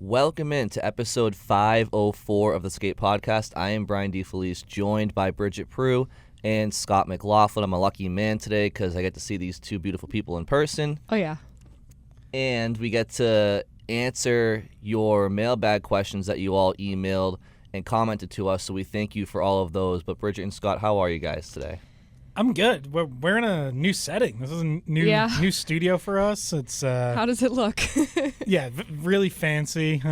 Welcome into episode 504 of the Skate Podcast. I am Brian DeFelice, joined by Bridget Prue and Scott McLaughlin. I'm a lucky man today because I get to see these two beautiful people in person. Oh, yeah. And we get to answer your mailbag questions that you all emailed and commented to us, so we thank you for all of those. But Bridget and Scott, how are you guys today? I'm good. We're in a new setting. This is a new studio for us. It's How does it look? yeah, really fancy. It's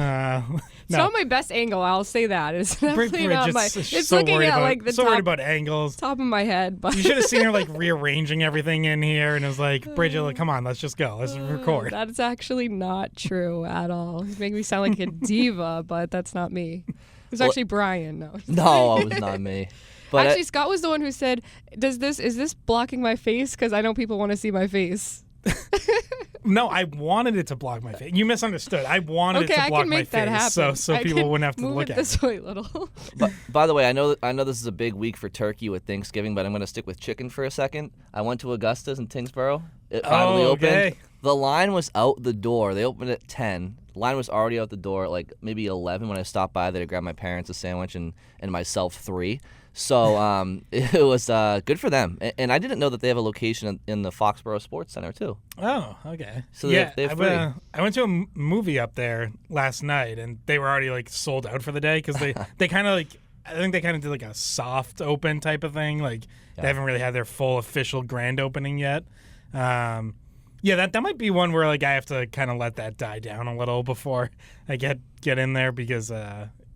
not my best angle. I'll say that. It's definitely not my. It's so looking at like the so top, worried about angles. Top of my head. But you should have seen her like rearranging everything in here, and it was like, Bridget, like, come on, let's just go. Let's record. That's actually not true at all. It's making me sound like a diva, but that's not me. It's actually Brian. No, it was not me. But actually, Scott was the one who said, is this blocking my face? Because I know people want to see my face. No, I wanted it to block my face. You misunderstood. I wanted it to block my face, so people wouldn't have to look at it. This way, little. By the way, I know this is a big week for turkey with Thanksgiving, but I'm going to stick with chicken for a second. I went to Augusta's in Tingsboro. It finally opened. Okay. The line was out the door. They opened at 10. The line was already out the door at like maybe 11 when I stopped by there to grab my parents a sandwich and myself 3. So it was good for them. And I didn't know that they have a location in the Foxborough Sports Center, too. Oh, okay. So they have free. I went to a movie up there last night, and they were already like sold out for the day because they kind of like, I think they kind of did like a soft open type of thing. Like they haven't really had their full official grand opening yet. Yeah, that might be one where like I have to kind of let that die down a little before I get in there because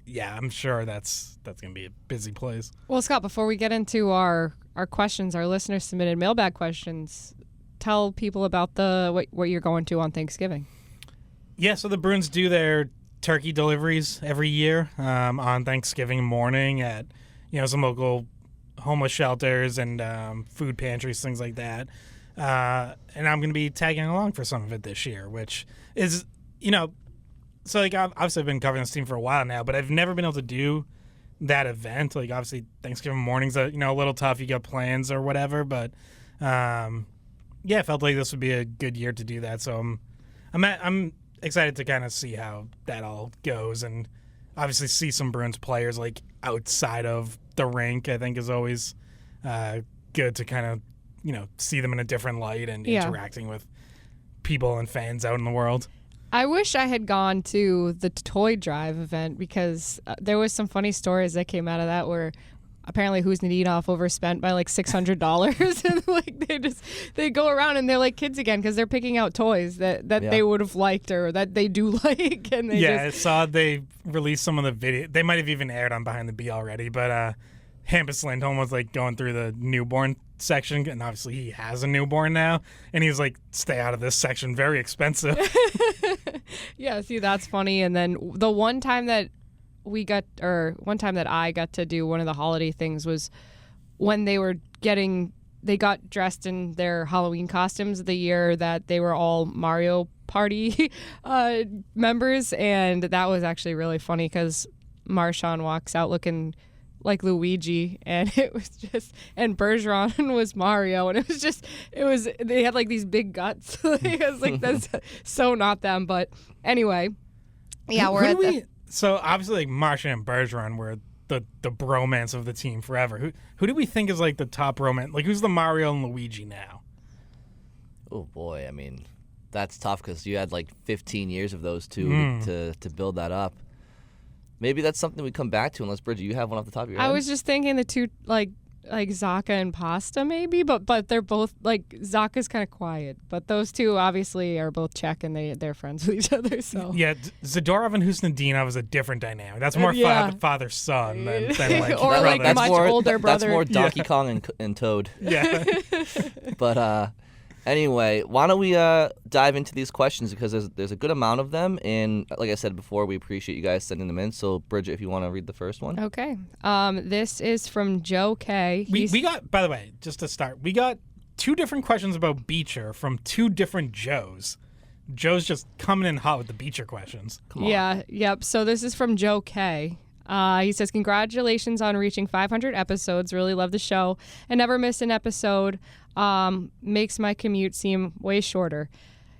yeah, I'm sure that's gonna be a busy place. Well, Scott, before we get into our questions, our listeners submitted mailbag questions. Tell people about what you're going to on Thanksgiving. Yeah, so the Bruins do their turkey deliveries every year on Thanksgiving morning at some local homeless shelters and food pantries, things like that. And I'm going to be tagging along for some of it this year, which is, so like obviously I've been covering this team for a while now, but I've never been able to do that event. Like obviously Thanksgiving morning's a little tough. You got plans or whatever, but yeah, I felt like this would be a good year to do that. So I'm excited to kind of see how that all goes, and obviously see some Bruins players like outside of the rink. I think is always good to kind of see them in a different light and interacting with people and fans out in the world. I wish I had gone to the toy drive event because there was some funny stories that came out of that where apparently Kuznetsov overspent by like $600 and like they go around and they're like kids again because they're picking out toys that they would have liked or that they do like. And I saw they released some of the video. They might have even aired on Behind the Bee already, but Hampus Lindholm was like going through the newborn section, and obviously he has a newborn now, and he's like, stay out of this section, very expensive. Yeah, see, that's funny. And then the one time that I got to do one of the holiday things was when they got dressed in their Halloween costumes the year that they were all Mario Party members, and that was actually really funny because Marchand walks out looking like Luigi, and it was just, and Bergeron was Mario, and they had like these big guts. It was like, that's so not them, but anyway, yeah, so obviously like Marchand and Bergeron were the bromance of the team forever. Who do we think is like the top bromance? Like who's the Mario and Luigi now? Oh boy, I mean, that's tough because you had like 15 years of those two to build that up. Maybe that's something we come back to unless, Bridget, you have one off the top of your head. I was just thinking the two, like Zaka and Pasta maybe, but they're both, like, Zaka's kind of quiet. But those two obviously are both Czech and they're friends with each other, so. Yeah, Zadorov and Kuznetsov is a different dynamic. That's more father-son than like or brother. like much older brother. That's more Donkey Kong and Toad. Yeah. But anyway, why don't we dive into these questions because there's a good amount of them, and like I said before, we appreciate you guys sending them in. So, Bridget, if you want to read the first one. Okay. This is from Joe K. We got, by the way, just to start, we got 2 different questions about Beecher from 2 different Joes. Joe's just coming in hot with the Beecher questions. Come on. Yeah, yep. So this is from Joe K. He says, congratulations on reaching 500 episodes. Really love the show and never miss an episode. Makes my commute seem way shorter.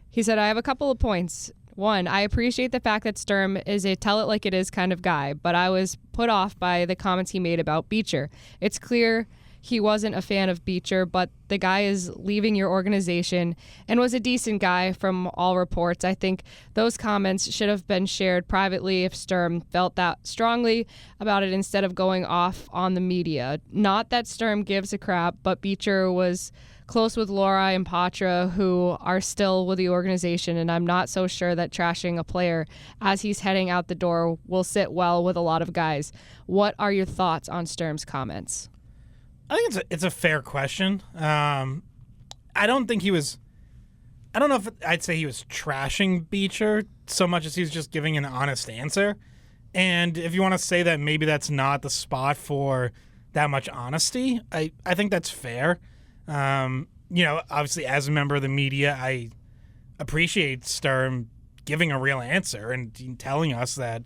He said, I have a couple of points. One, I appreciate the fact that Sturm is a tell it like it is kind of guy, but I was put off by the comments he made about Beecher. It's clear he wasn't a fan of Beecher, but the guy is leaving your organization and was a decent guy from all reports. I think those comments should have been shared privately if Sturm felt that strongly about it instead of going off on the media. Not that Sturm gives a crap, but Beecher was close with Lohrei and Patra, who are still with the organization, and I'm not so sure that trashing a player as he's heading out the door will sit well with a lot of guys. What are your thoughts on Sturm's comments? I think it's a fair question. I don't think he was. I don't know if I'd say he was trashing Beecher so much as he was just giving an honest answer. And if you want to say that maybe that's not the spot for that much honesty, I think that's fair. Obviously as a member of the media, I appreciate Sturm giving a real answer and telling us that,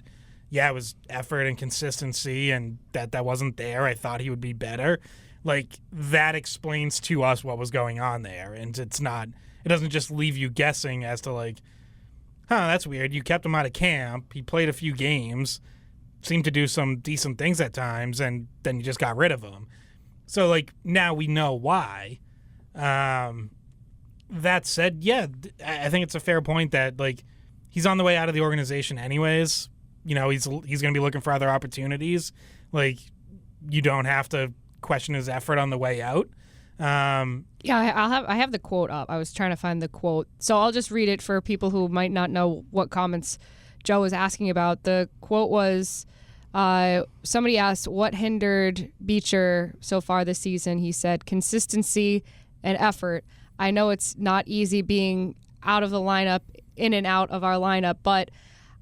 yeah, it was effort and consistency and that wasn't there. I thought he would be better. Like, that explains to us what was going on there. And it doesn't just leave you guessing as to like, that's weird. You kept him out of camp. He played a few games, seemed to do some decent things at times, and then you just got rid of him. So, like, now we know why. That said, yeah, I think it's a fair point that, like, he's on the way out of the organization anyways. He's going to be looking for other opportunities. Like, you don't have to question his effort on the way out. I have the quote up. I was trying to find the quote, so I'll just read it for people who might not know what comments Joe was asking about. The quote was, somebody asked what hindered Beecher so far this season. He said consistency and effort. I know it's not easy being out of the lineup, in and out of our lineup, but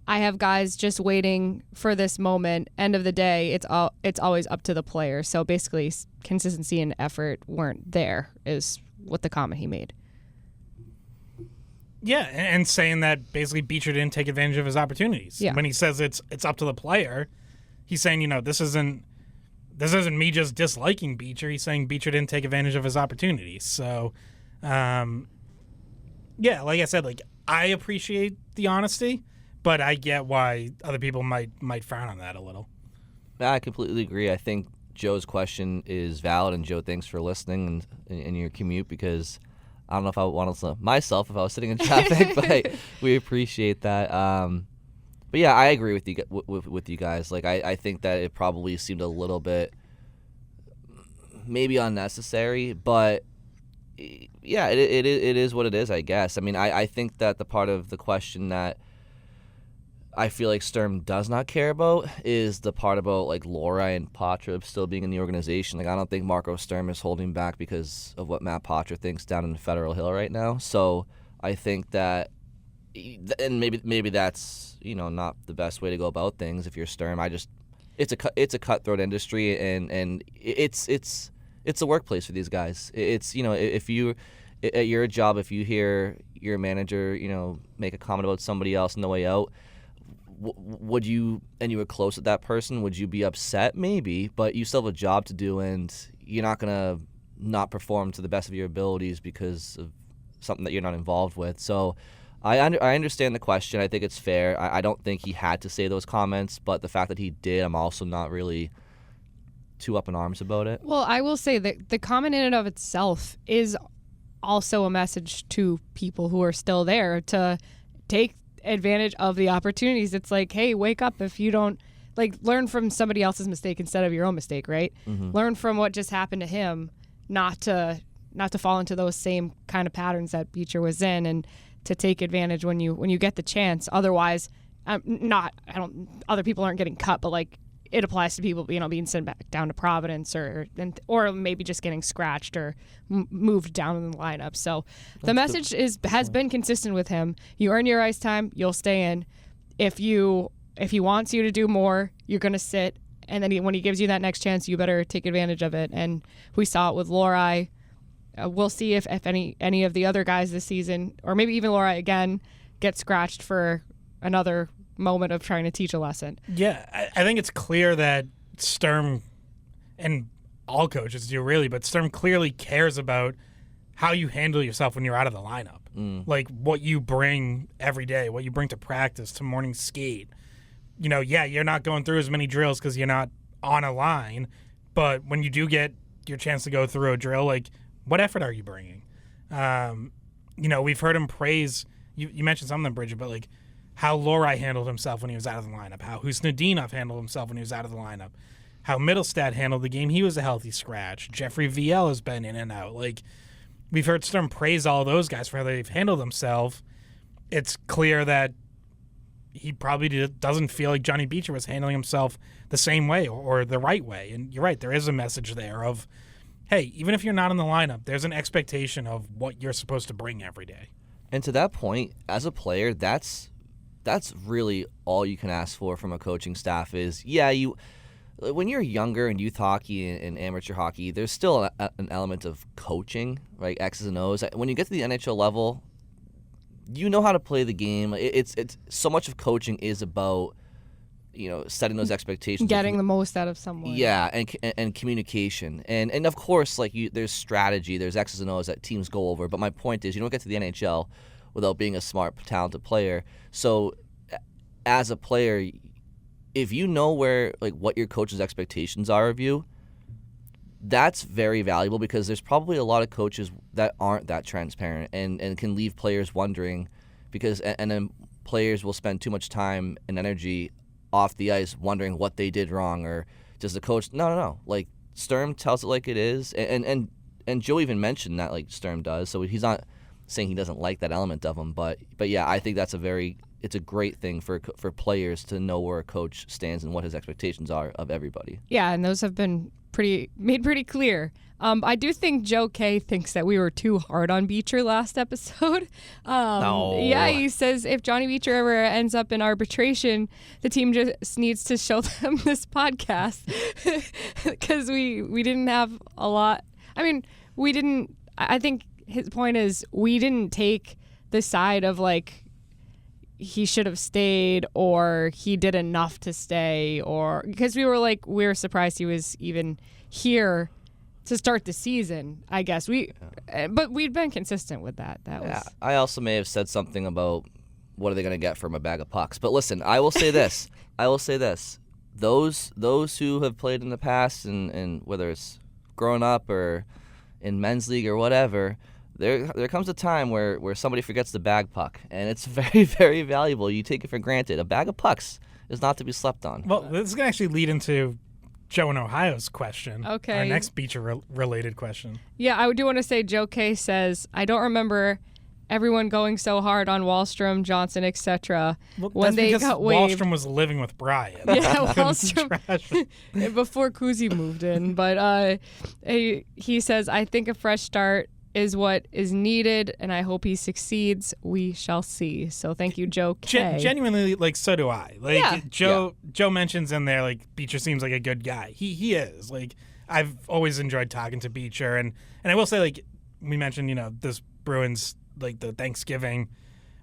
I have guys just waiting for this moment. End of the day, it's always up to the player. So basically, consistency and effort weren't there, is what the comment he made. Yeah, and saying that basically Beecher didn't take advantage of his opportunities. Yeah. When he says it's up to the player, he's saying, this isn't me just disliking Beecher. He's saying Beecher didn't take advantage of his opportunities. So, like I said, like, I appreciate the honesty. But I get why other people might frown on that a little. I completely agree. I think Joe's question is valid, and Joe, thanks for listening and in your commute, because I don't know if I would want to listen myself if I was sitting in traffic, but we appreciate that. But yeah, I agree with you with you guys. Like, I think that it probably seemed a little bit maybe unnecessary, but yeah, it is what it is, I guess. I mean, I think that the part of the question that I feel like Sturm does not care about is the part about, like, Lohrei and Patra still being in the organization. Like, I don't think Marco Sturm is holding back because of what Matt Patra thinks down in Federal Hill right now. So I think that, and maybe that's, not the best way to go about things if you're Sturm. It's a cutthroat industry, and it's a workplace for these guys. It's, if you at your job, if you hear your manager, make a comment about somebody else on the way out, would you, and you were close with that person, would you be upset? Maybe, but you still have a job to do, and you're not going to not perform to the best of your abilities because of something that you're not involved with. So I understand the question. I think it's fair. I don't think he had to say those comments, but the fact that he did, I'm also not really too up in arms about it. Well, I will say that the comment in and of itself is also a message to people who are still there to take advantage of the opportunities. It's like, hey, wake up. If you don't, like, learn from somebody else's mistake instead of your own mistake, right? Mm-hmm. Learn from what just happened to him, not to fall into those same kind of patterns that Beecher was in, and to take advantage when you get the chance. Otherwise, other people aren't getting cut, but, like, it applies to people, being sent back down to Providence or maybe just getting scratched or moved down in the lineup. So the message has been consistent with him. You earn your ice time, you'll stay in. If he wants you to do more, you're going to sit. And then when he gives you that next chance, you better take advantage of it. And we saw it with Lohrei. We'll see if any of the other guys this season, or maybe even Lohrei again, get scratched for another moment of trying to teach a lesson. Yeah, I think it's clear that Sturm, and all coaches do really, but Sturm clearly cares about how you handle yourself when you're out of the lineup. Like what you bring every day, what you bring to practice, to morning skate. You know, yeah, you're not going through as many drills because you're not on a line, but when you do get your chance to go through a drill, like, what effort are you bringing? You know, we've heard him praise, you mentioned something, Bridget, but like how Lohrei handled himself when he was out of the lineup, how Husnudinov handled himself when he was out of the lineup, how Mittelstadt handled the game. He was a healthy scratch. Jeffrey Viel has been in and out. Like, we've heard Sturm praise all those guys for how they've handled themselves. It's clear that he probably doesn't feel like Johnny Beecher was handling himself the same way or the right way. And you're right, there is a message there of, hey, even if you're not in the lineup, there's an expectation of what you're supposed to bring every day. And to that point, as a player, that's really all you can ask for from a coaching staff is, when you're younger in youth hockey and amateur hockey, there's still an element of coaching, right? X's and O's. When you get to the NHL level, you know how to play the game. It's so much of coaching is about, you know, setting those expectations, getting the most out of someone. Yeah, and communication, and of course, like there's strategy, there's X's and O's that teams go over. But my point is, you don't get to the NHL without being a smart, talented player. So, as a player, if you know what your coach's expectations are of you, that's very valuable, because there's probably a lot of coaches that aren't that transparent and can leave players wondering, and then players will spend too much time and energy off the ice wondering what they did wrong, or does the coach no. Like, Sturm tells it like it is, and Joe even mentioned that, like, Sturm does, so he's not saying he doesn't like that element of him, but yeah, I think it's a great thing for players to know where a coach stands and what his expectations are of everybody. Yeah, and those have been made pretty clear. I do think Joe K thinks that we were too hard on Beecher last episode. No. Yeah, he says if Johnny Beecher ever ends up in arbitration, the team just needs to show them this podcast, because we didn't have a lot. I mean, we didn't. I think his point is we didn't take the side of, like, he should have stayed or he did enough to stay, or because we were surprised he was even here to start the season. I guess but we'd been consistent with that. I also may have said something about what are they going to get from a bag of pucks. But listen, I will say this. Those who have played in the past, and whether it's growing up or in men's league or whatever, there comes a time where somebody forgets the bag puck, and it's very, very valuable. You take it for granted. A bag of pucks is not to be slept on. Well, this is going to actually lead into Joe in Ohio's question. Okay. Our next Beecher-related question. Yeah, I do want to say Joe K says, I don't remember everyone going so hard on Wallstrom, Johnson, etc. when they got waived. Wallstrom was living with Brian. Yeah, Wallstrom before Kuzi moved in. But he says, I think a fresh start is what is needed, and I hope he succeeds. We shall see. So thank you, Joe K. Genuinely, like, so do I. Like, yeah. Joe mentions in there, like, Beecher seems like a good guy. He is. Like, I've always enjoyed talking to Beecher, and I will say, like, we mentioned, you know, this Bruins, like, the Thanksgiving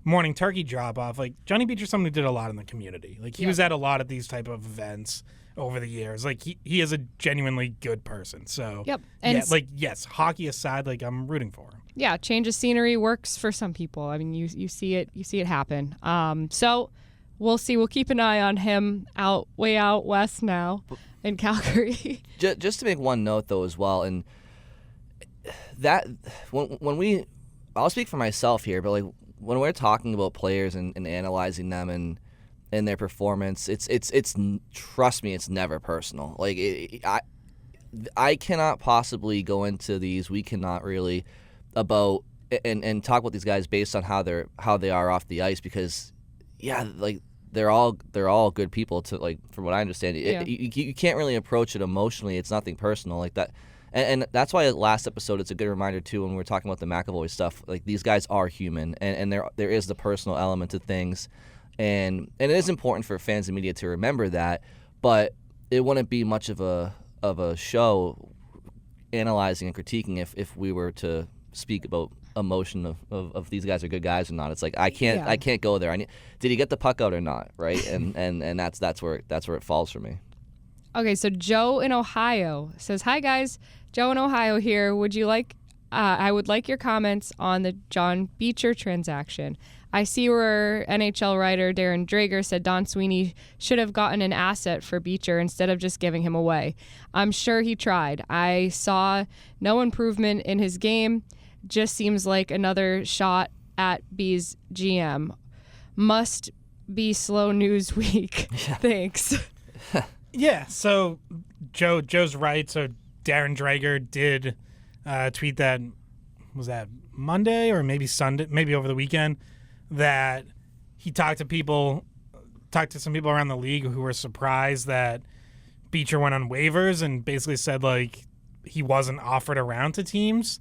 morning turkey drop-off. Like, Johnny Beecher, someone who did a lot in the community. Like, he was at a lot of these type of events over the years. Like, he is a genuinely good person. So, and yeah, like, yes, hockey aside, like, I'm rooting for him. Yeah, change of scenery works for some people. I mean, you see it happen. So we'll see. We'll keep an eye on him way out west now in Calgary. Just to make one note, though, as well, and that when I'll speak for myself here, but, like, when we're talking about players and analyzing them and their performance, it's trust me, it's never personal. Like, I cannot possibly go into these. We cannot really about and talk about these guys based on how they are off the ice, because like they're all good people to, like, from what I understand. You can't really approach it emotionally. It's nothing personal like that. And that's why last episode it's a good reminder too, when we were talking about the McAvoy stuff. Like, these guys are human, and there is the personal element to things. And it is important for fans and media to remember that, but it wouldn't be much of a show analyzing and critiquing if we were to speak about emotion of these guys are good guys or not. It's like I can't go there. Did he get the puck out or not, right? and that's where it falls for me. Okay, so Joe in Ohio says, "Hi guys, Joe in Ohio here. Would you like I would like your comments on the John Beecher transaction. I see where NHL writer Darren Drager said Don Sweeney should have gotten an asset for Beecher instead of just giving him away. I'm sure he tried. I saw no improvement in his game. Just seems like another shot at B's GM. Must be slow news week. Yeah. Thanks. Yeah, so Joe's right. So Darren Drager did tweet that, was that Monday or maybe Sunday, maybe over the weekend, that he talked to some people around the league who were surprised that Beecher went on waivers and basically said like he wasn't offered around to teams,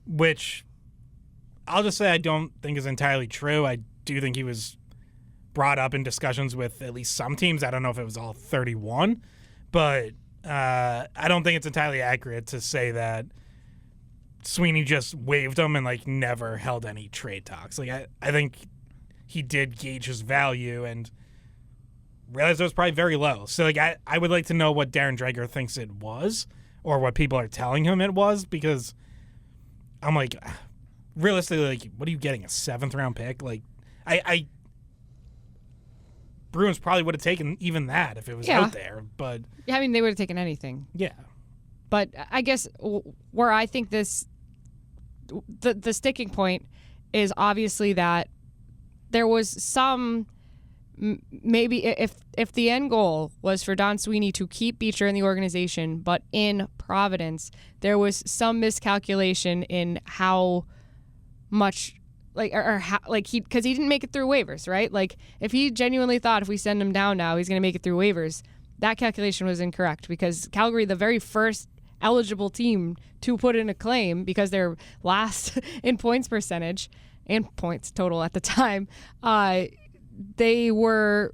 which I'll just say I don't think is entirely true. I do think he was brought up in discussions with at least some teams. I don't know if it was all 31, but I don't think it's entirely accurate to say that Sweeney just waived him and like never held any trade talks. Like I think he did gauge his value and realized it was probably very low. So like I would like to know what Darren Drager thinks it was or what people are telling him it was, because I'm like, realistically, like, what are you getting, a 7th round pick? Like I Bruins probably would have taken even that if it was out there, but Yeah, I mean, they would have taken anything. yeah. But I guess where I think the sticking point is obviously that there was some, maybe if the end goal was for Don Sweeney to keep Beecher in the organization, but in Providence, there was some miscalculation in how much, like, or how, like, because he didn't make it through waivers, right? Like, if he genuinely thought if we send him down now, he's going to make it through waivers, that calculation was incorrect, because Calgary, the very first eligible team to put in a claim, because they're last in points percentage and points total at the time, they were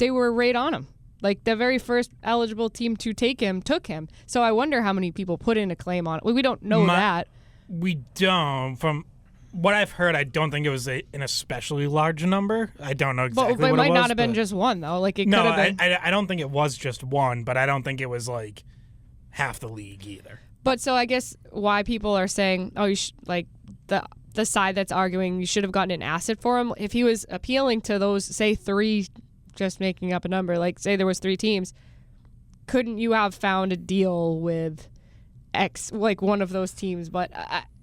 right on him. Like, the very first eligible team to take him took him. So I wonder how many people put in a claim on it. We don't know that. We don't. From what I've heard, I don't think it was an especially large number. I don't know exactly what it was. But it might not have been just one, though. Like, it could have been. I don't think it was just one, but I don't think it was like half the league either. But so I guess why people are saying, oh, you like the side that's arguing you should have gotten an asset for him, if he was appealing to those, say, 3, just making up a number, like say there was 3 teams, couldn't you have found a deal with X, like one of those teams? But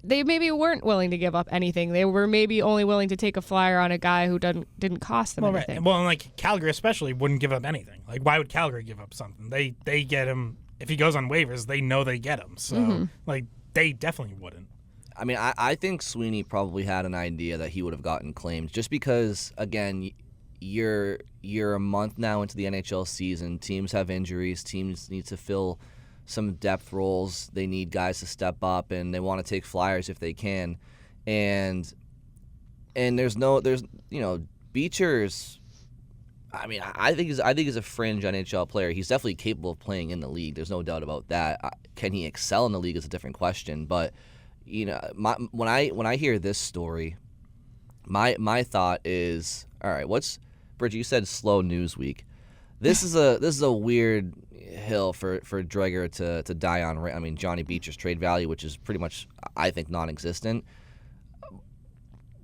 they maybe weren't willing to give up anything. They were maybe only willing to take a flyer on a guy who didn't cost them anything. Right. Well, and like Calgary especially wouldn't give up anything. Like, why would Calgary give up something? They get him. If he goes on waivers, they know they get him. So, like, they definitely wouldn't. I mean, I think Sweeney probably had an idea that he would have gotten claimed, just because, again, you're a month now into the NHL season. Teams have injuries. Teams need to fill some depth roles. They need guys to step up, and they want to take flyers if they can. And there's Beecher's. I mean, I think he's a fringe NHL player. He's definitely capable of playing in the league. There's no doubt about that. Can he excel in the league is a different question. But when I hear this story, my thought is, all right, Bridget? You said slow news week. This is a weird hill for Drager to die on. I mean, Johnny Beecher's trade value, which is pretty much, I think, non-existent.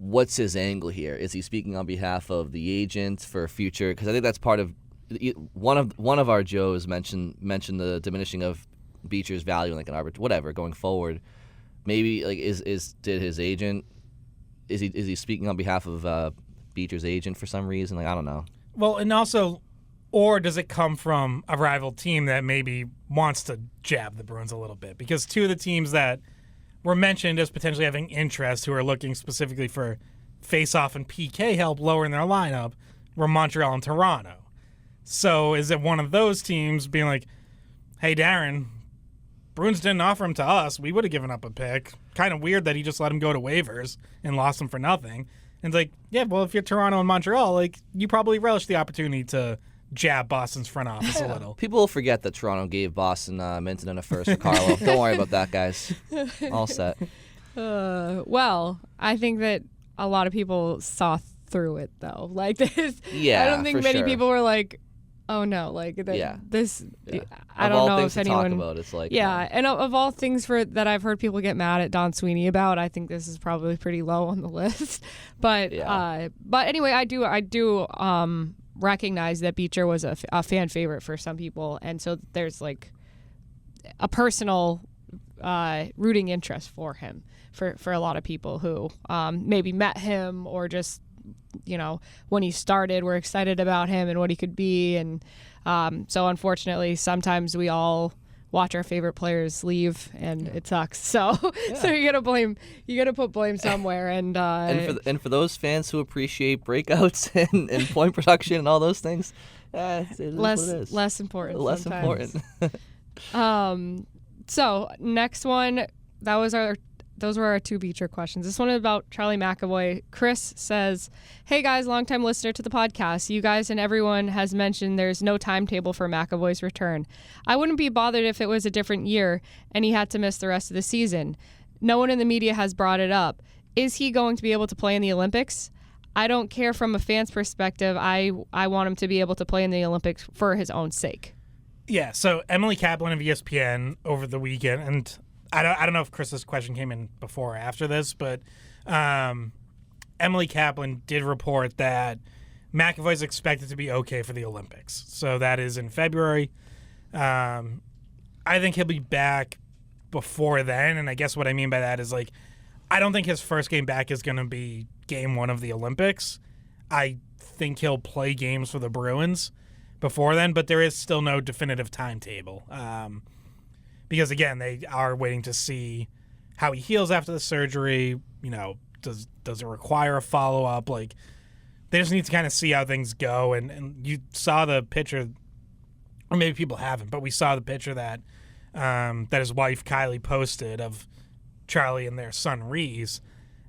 What's his angle here? Is he speaking on behalf of the agent for future? Because I think that's part of one of our Joes mentioned the diminishing of Beecher's value in like an arbiter, whatever, going forward. Maybe like did his agent is he speaking on behalf of Beecher's agent for some reason? Like, I don't know. Well, and also, or does it come from a rival team that maybe wants to jab the Bruins a little bit? Because 2 of the teams that were mentioned as potentially having interest, who are looking specifically for face-off and PK help lower in their lineup, were Montreal and Toronto. So is it one of those teams being like, hey, Darren, Bruins didn't offer him to us. We would have given up a pick. Kind of weird that he just let him go to waivers and lost him for nothing. And it's like, yeah, well, if you're Toronto and Montreal, like, you probably relish the opportunity to jab Boston's front office a little. People will forget that Toronto gave Boston Minton and a first for Carlo. Don't worry about that, guys. All set. Well, I think that a lot of people saw through it, though. Like this, yeah, I don't think many people were like, oh no, like Yeah. this. Yeah. I Of don't all know things if to anyone. talk about, it's like Yeah, and of all things that I've heard people get mad at Don Sweeney about, I think this is probably pretty low on the list. But but anyway, I do recognize that Beecher was a fan favorite for some people, and so there's like a personal rooting interest for him for a lot of people who maybe met him or just when he started were excited about him and what he could be, and so unfortunately sometimes we all watch our favorite players leave and it sucks, so so you gotta put blame somewhere, and for those fans who appreciate breakouts and point production and all those things, it is what it is. less important Less sometimes. important. So next one, those were our 2 Beecher questions. This one is about Charlie McAvoy. Chris says, "Hey guys, longtime listener to the podcast. You guys and everyone has mentioned there's no timetable for McAvoy's return. I wouldn't be bothered if it was a different year and he had to miss the rest of the season. No one in the media has brought it up. Is he going to be able to play in the Olympics? I don't care from a fan's perspective. I want him to be able to play in the Olympics for his own sake." Yeah, so Emily Kaplan of ESPN over the weekend, and I don't know if Chris's question came in before or after this, but Emily Kaplan did report that McAvoy's expected to be okay for the Olympics. So that is in February. I think he'll be back before then, and I guess what I mean by that is, like, I don't think his first game back is going to be game 1 of the Olympics. I think he'll play games for the Bruins before then, but there is still no definitive timetable. Because, again, they are waiting to see how he heals after the surgery. Does it require a follow-up? Like, they just need to kind of see how things go. And you saw the picture, or maybe people haven't, but we saw the picture that his wife Kylie posted of Charlie and their son Reese.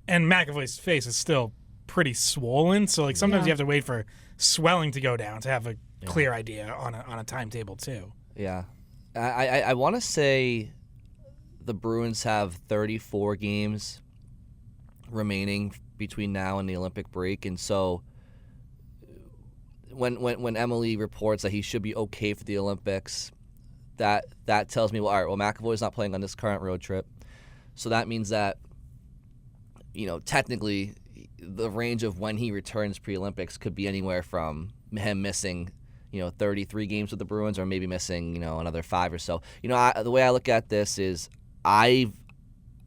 And McAvoy's face is still pretty swollen. So, like, sometimes you have to wait for swelling to go down to have a clear idea on a timetable, too. Yeah. I want to say the Bruins have 34 games remaining between now and the Olympic break, and so when Emily reports that he should be okay for the Olympics, that tells me, well, all right, well, McAvoy's not playing on this current road trip, so that means that technically the range of when he returns pre-Olympics could be anywhere from him missing 33 games with the Bruins, or maybe missing, another 5 or so. The way I look at this is I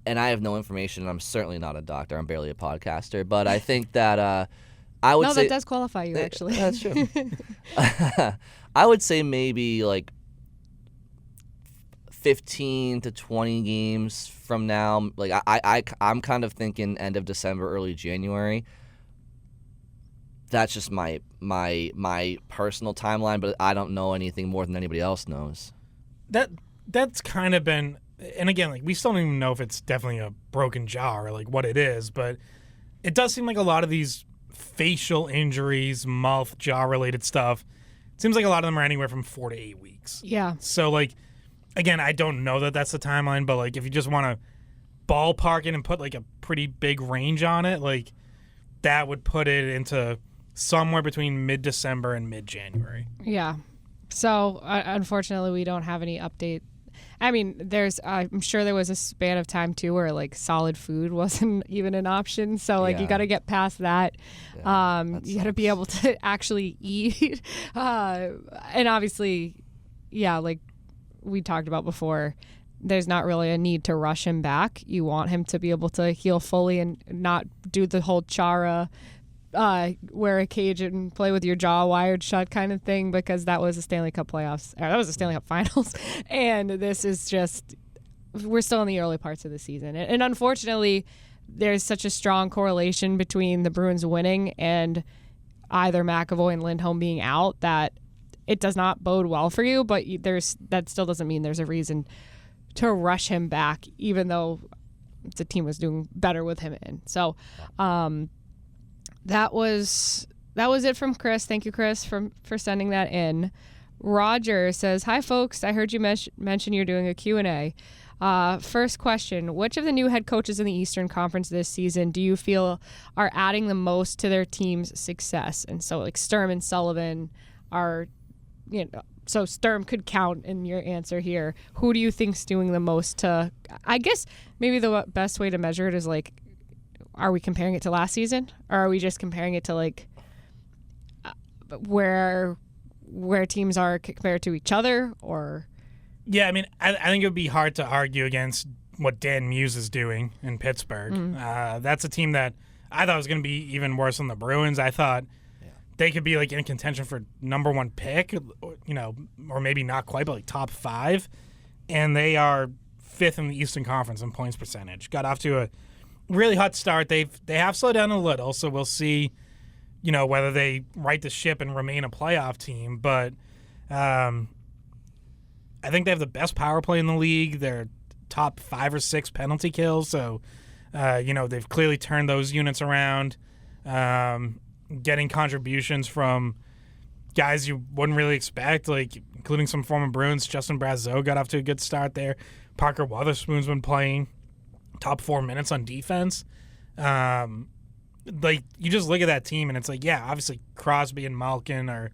have no information, and I'm certainly not a doctor. I'm barely a podcaster, but I think that I would say... No, that does qualify you, actually. That's true. I would say maybe like 15 to 20 games from now. Like I'm kind of thinking end of December, early January. That's just my personal timeline, but I don't know anything more than anybody else knows. That's kind of been, and again, like, we still don't even know if it's definitely a broken jaw or like what it is, but it does seem like a lot of these facial injuries, mouth, jaw related stuff, it seems like a lot of them are anywhere from 4 to 8 weeks. Yeah. So, like, again, I don't know that that's the timeline, but like, if you just want to ballpark it and put like a pretty big range on it, like, that would put it into somewhere between mid-December and mid-January. Yeah. So, unfortunately, we don't have any update. I mean, I'm sure there was a span of time, too, where, like, solid food wasn't even an option. So, like, you got to get past that. You got to be able to actually eat. And obviously, like we talked about before, there's not really a need to rush him back. You want him to be able to heal fully and not do the whole Chara wear a cage and play with your jaw wired shut kind of thing, because that was the Stanley Cup playoffs. That was the Stanley Cup finals. And this is just, we're still in the early parts of the season. And unfortunately, there's such a strong correlation between the Bruins winning and either McAvoy and Lindholm being out that it does not bode well for you, but that still doesn't mean there's a reason to rush him back, even though the team was doing better with him in. So, that was it from Chris. Thank you, Chris, for sending that in. Roger says, "Hi, folks. I heard you mention you're doing a Q&A. First question, which of the new head coaches in the Eastern Conference this season do you feel are adding the most to their team's success?" And so, like, Sturm and Sullivan are so Sturm could count in your answer here. Who do you think's doing the most to? I guess maybe the best way to measure it is like, are we comparing it to last season, or are we just comparing it to like where teams are compared to each other? Or yeah, I mean, I think it would be hard to argue against what Dan Muse is doing in Pittsburgh. That's a team that I thought was going to be even worse than the Bruins. I thought they could be like in contention for number 1 pick, or maybe not quite, but like top 5. And they are 5th in the Eastern Conference in points percentage. Got off to a really hot start. They have slowed down a little, so we'll see, whether they right the ship and remain a playoff team. But I think they have the best power play in the league. They're top 5 or 6 penalty kills, so they've clearly turned those units around. Getting contributions from guys you wouldn't really expect, like including some former Bruins. Justin Brazeau got off to a good start there. Parker Wotherspoon's been playing top 4 minutes on defense. Like, you just look at that team and it's like, yeah, obviously Crosby and Malkin are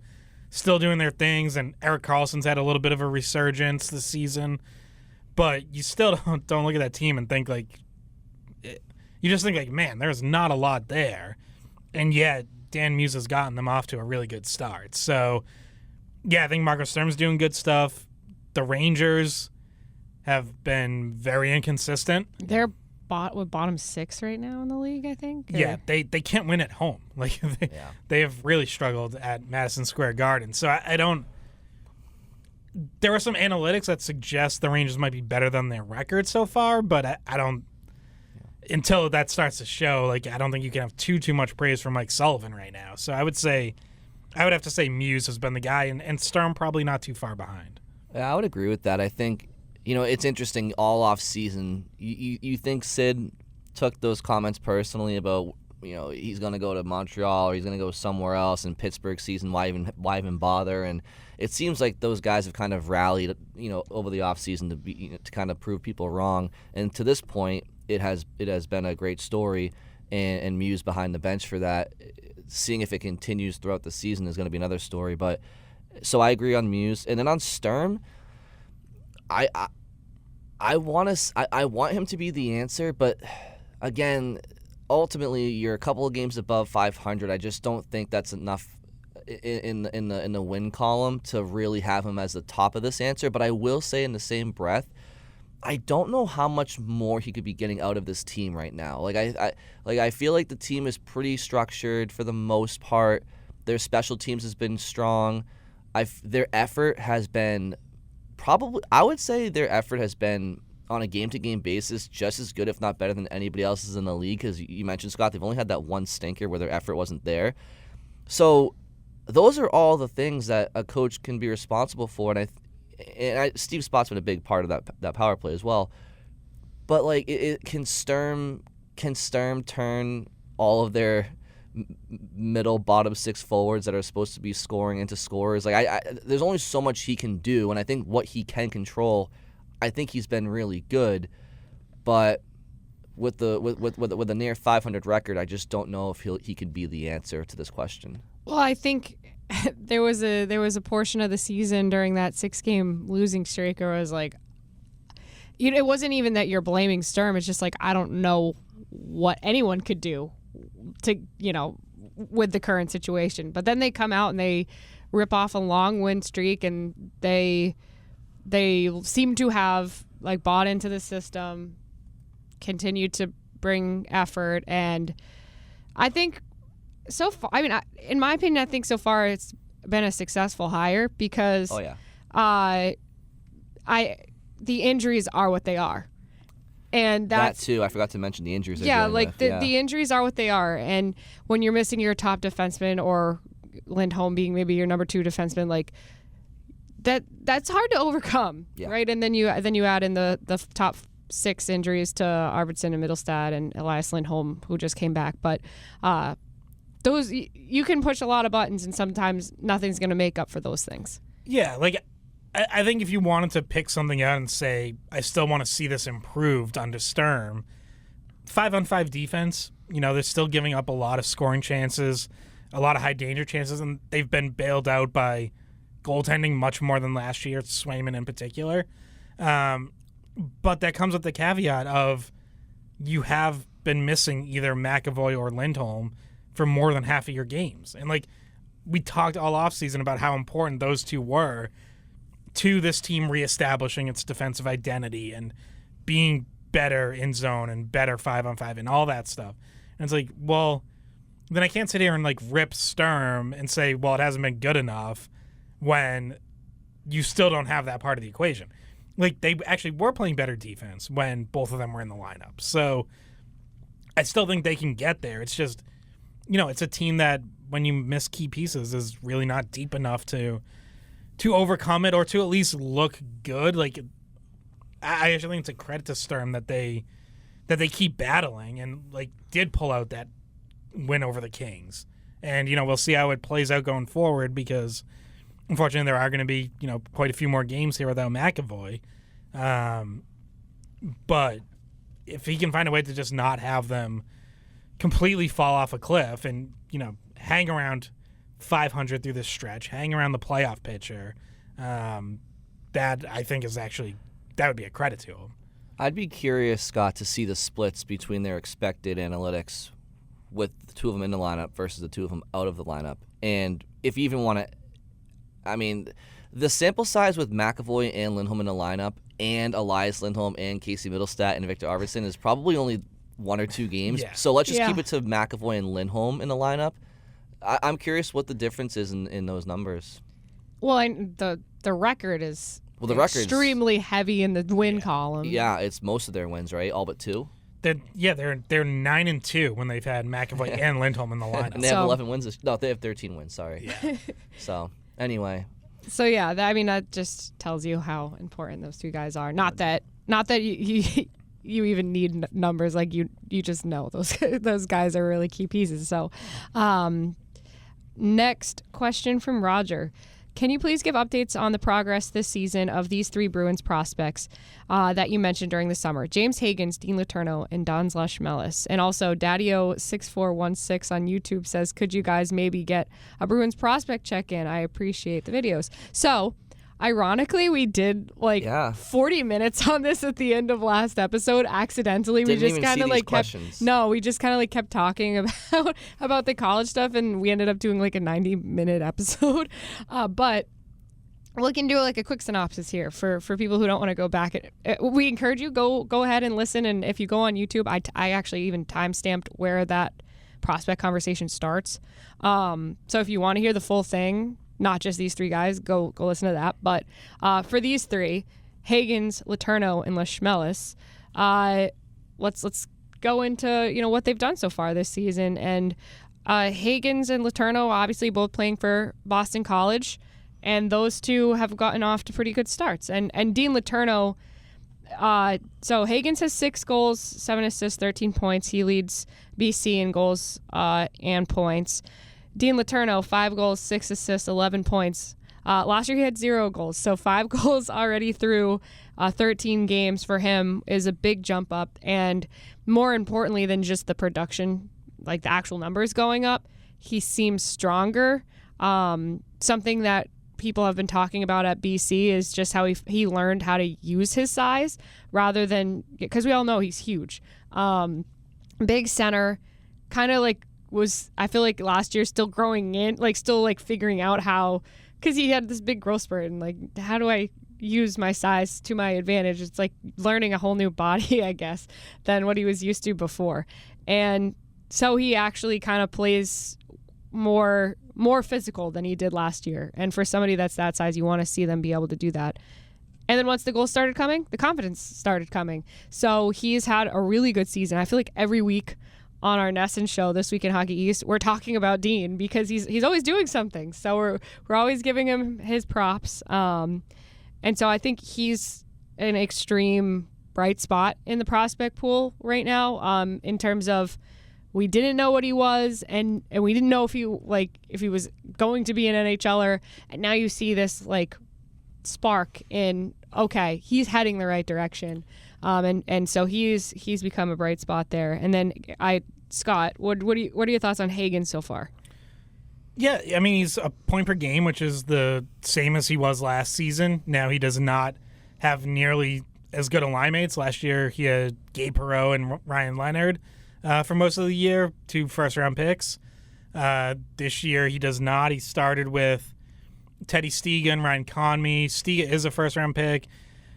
still doing their things, and Erik Karlsson's had a little bit of a resurgence this season. But you still don't look at that team and think like, you just think like, man, there's not a lot there. And yet Dan Muse has gotten them off to a really good start. So, yeah, I think Marco Sturm's doing good stuff. The Rangers have been very inconsistent. They're bottom 6 right now in the league, I think. Yeah, they can't win at home. Like they have really struggled at Madison Square Garden. So I don't. There are some analytics that suggest the Rangers might be better than their record so far, but I don't. Until that starts to show, like, I don't think you can have too much praise for Mike Sullivan right now. So I would have to say Muse has been the guy, and Sturm probably not too far behind. Yeah, I would agree with that. I think, it's interesting all off season. You think Sid took those comments personally about, he's going to go to Montreal or he's going to go somewhere else in Pittsburgh season. Why even bother? And it seems like those guys have kind of rallied, over the off season to kind of prove people wrong. And to this point, it has been a great story, and Muse behind the bench for that. Seeing if it continues throughout the season is going to be another story. But so I agree on Muse, and then on Sturm, I want him to be the answer, but again, ultimately you're a couple of games above 500. I just don't think that's enough in the win column to really have him as the top of this answer. But I will say in the same breath, I don't know how much more he could be getting out of this team right now. I feel like the team is pretty structured for the most part. Their special teams has been strong. Their effort has been I would say their effort has been on a game-to-game basis just as good, if not better, than anybody else's in the league. Because you mentioned, Scott, they've only had that one stinker where their effort wasn't there. So those are all the things that a coach can be responsible for, and Steve Spott's been a big part of that power play as well. But like, can Sturm turn all of their middle bottom 6 forwards that are supposed to be scoring into scorers? Like, there's only so much he can do, and I think what he can control, I think he's been really good. But with a near 500 record, I just don't know if he could be the answer to this question. Well, I think there was a portion of the season during that 6-game losing streak where I was like, it wasn't even that you're blaming Sturm. It's just like, I don't know what anyone could do to, with the current situation. But then they come out and they rip off a long win streak, and they seem to have like bought into the system, continued to bring effort, and I think so far, in my opinion, I think so far it's been a successful hire because the injuries are what they are. And that too, I forgot to mention the injuries. The injuries are what they are. And when you're missing your top defenseman, or Lindholm being maybe your number 2 defenseman, like that's hard to overcome, right? And then you add in the top 6 injuries to Arvidsson and Middlestad and Elias Lindholm, who just came back. But those, you can push a lot of buttons, and sometimes nothing's going to make up for those things. Yeah, like I think if you wanted to pick something out and say, I still want to see this improved under Sturm, 5-on-5 defense, they're still giving up a lot of scoring chances, a lot of high danger chances, and they've been bailed out by goaltending much more than last year, Swayman in particular. But that comes with the caveat of you have been missing either McAvoy or Lindholm for more than half of your games. And, like, we talked all offseason about how important those two were to this team reestablishing its defensive identity and being better in zone and better 5-on-5 and all that stuff. And it's like, well, then I can't sit here and, like, rip Sturm and say, well, it hasn't been good enough when you still don't have that part of the equation. Like, they actually were playing better defense when both of them were in the lineup. So I still think they can get there. It's just, it's a team that when you miss key pieces is really not deep enough to overcome it or to at least look good. Like, I actually think it's a credit to Sturm that they keep battling and, like, did pull out that win over the Kings. And, we'll see how it plays out going forward because, unfortunately, there are going to be, quite a few more games here without McAvoy. But if he can find a way to just not have them completely fall off a cliff and, hang around 500 through this stretch, hang around the playoff picture, that I think is actually, that would be a credit to him. I'd be curious, Scott, to see the splits between their expected analytics with the two of them in the lineup versus the two of them out of the lineup. And if you even want to, I mean, the sample size with McAvoy and Lindholm in the lineup and Elias Lindholm and Casey Middlestat and Victor Arvidsson is probably only 1 or 2 games. Yeah. So let's just keep it to McAvoy and Lindholm in the lineup. I'm curious what the difference is in those numbers. Well, the record is extremely heavy in the win column. Yeah, it's most of their wins, right? All but 2. They're 9-2 when they've had McAvoy and Lindholm in the lineup. And they have 11 wins. They have 13 wins. Sorry. Yeah. So anyway. So yeah, that just tells you how important those two guys are. Not that you even need numbers. Like you just know those guys are really key pieces. So, next question from Roger. Can you please give updates on the progress this season of these 3 Bruins prospects that you mentioned during the summer? James Hagens, Dean Letourneau, and Don Locmelis. And also, Daddio6416 on YouTube says, could you guys maybe get a Bruins prospect check-in? I appreciate the videos. So, ironically, we did 40 minutes on this at the end of last episode. Accidentally, we just kind of kept talking about the college stuff, and we ended up doing like a 90-minute episode. But we can do like a quick synopsis here for people who don't want to go back. We encourage you go ahead and listen, and if you go on YouTube, I actually even time-stamped where that prospect conversation starts. So if you want to hear the full thing, not just these 3 guys, go listen to that. But for these 3, Hagens, Letourneau, and Locmelis, let's go into what they've done so far this season. And Hagens and Letourneau obviously both playing for Boston College, and those 2 have gotten off to pretty good starts. And Dean Letourneau, so Hagens has 6 goals, 7 assists, 13 points. He leads BC in goals and points. Dean Letourneau, 5 goals, 6 assists, 11 points. Last year he had 0 goals, so 5 goals already through 13 games for him is a big jump up. And more importantly than just the production, like the actual numbers going up, he seems stronger. Something that people have been talking about at BC is just how he learned how to use his size rather than, because we all know he's huge. Big center, kind of like I feel like last year still growing in, like still like figuring out how, because he had this big growth spurt and like, how do I use my size to my advantage? It's like learning a whole new body, I guess, than what he was used to before. And so he actually kind of plays more physical than he did last year. And for somebody that's that size, you want to see them be able to do that. And then once the goals started coming, the confidence started coming. So he's had a really good season. I feel like every week on our Nesson show, This Week in Hockey East, we're talking about Dean because he's always doing something. So we're always giving him his props. And so I think he's an extreme bright spot in the prospect pool right now, in terms of we didn't know what he was, and we didn't know if he was going to be an NHLer, and now you see this like spark in, okay, he's heading the right direction. And so he's become a bright spot there. And then Scott, what are your thoughts on Hagens so far? Yeah, I mean, he's a point per game, which is the same as he was last season. Now he does not have nearly as good a line mates. Last year he had Gabe Perreault and Ryan Leonard for most of the year, 2 first-round picks. This year he does not. He started with Teddy Stiga and Ryan Conmey. Stiga is a first-round pick,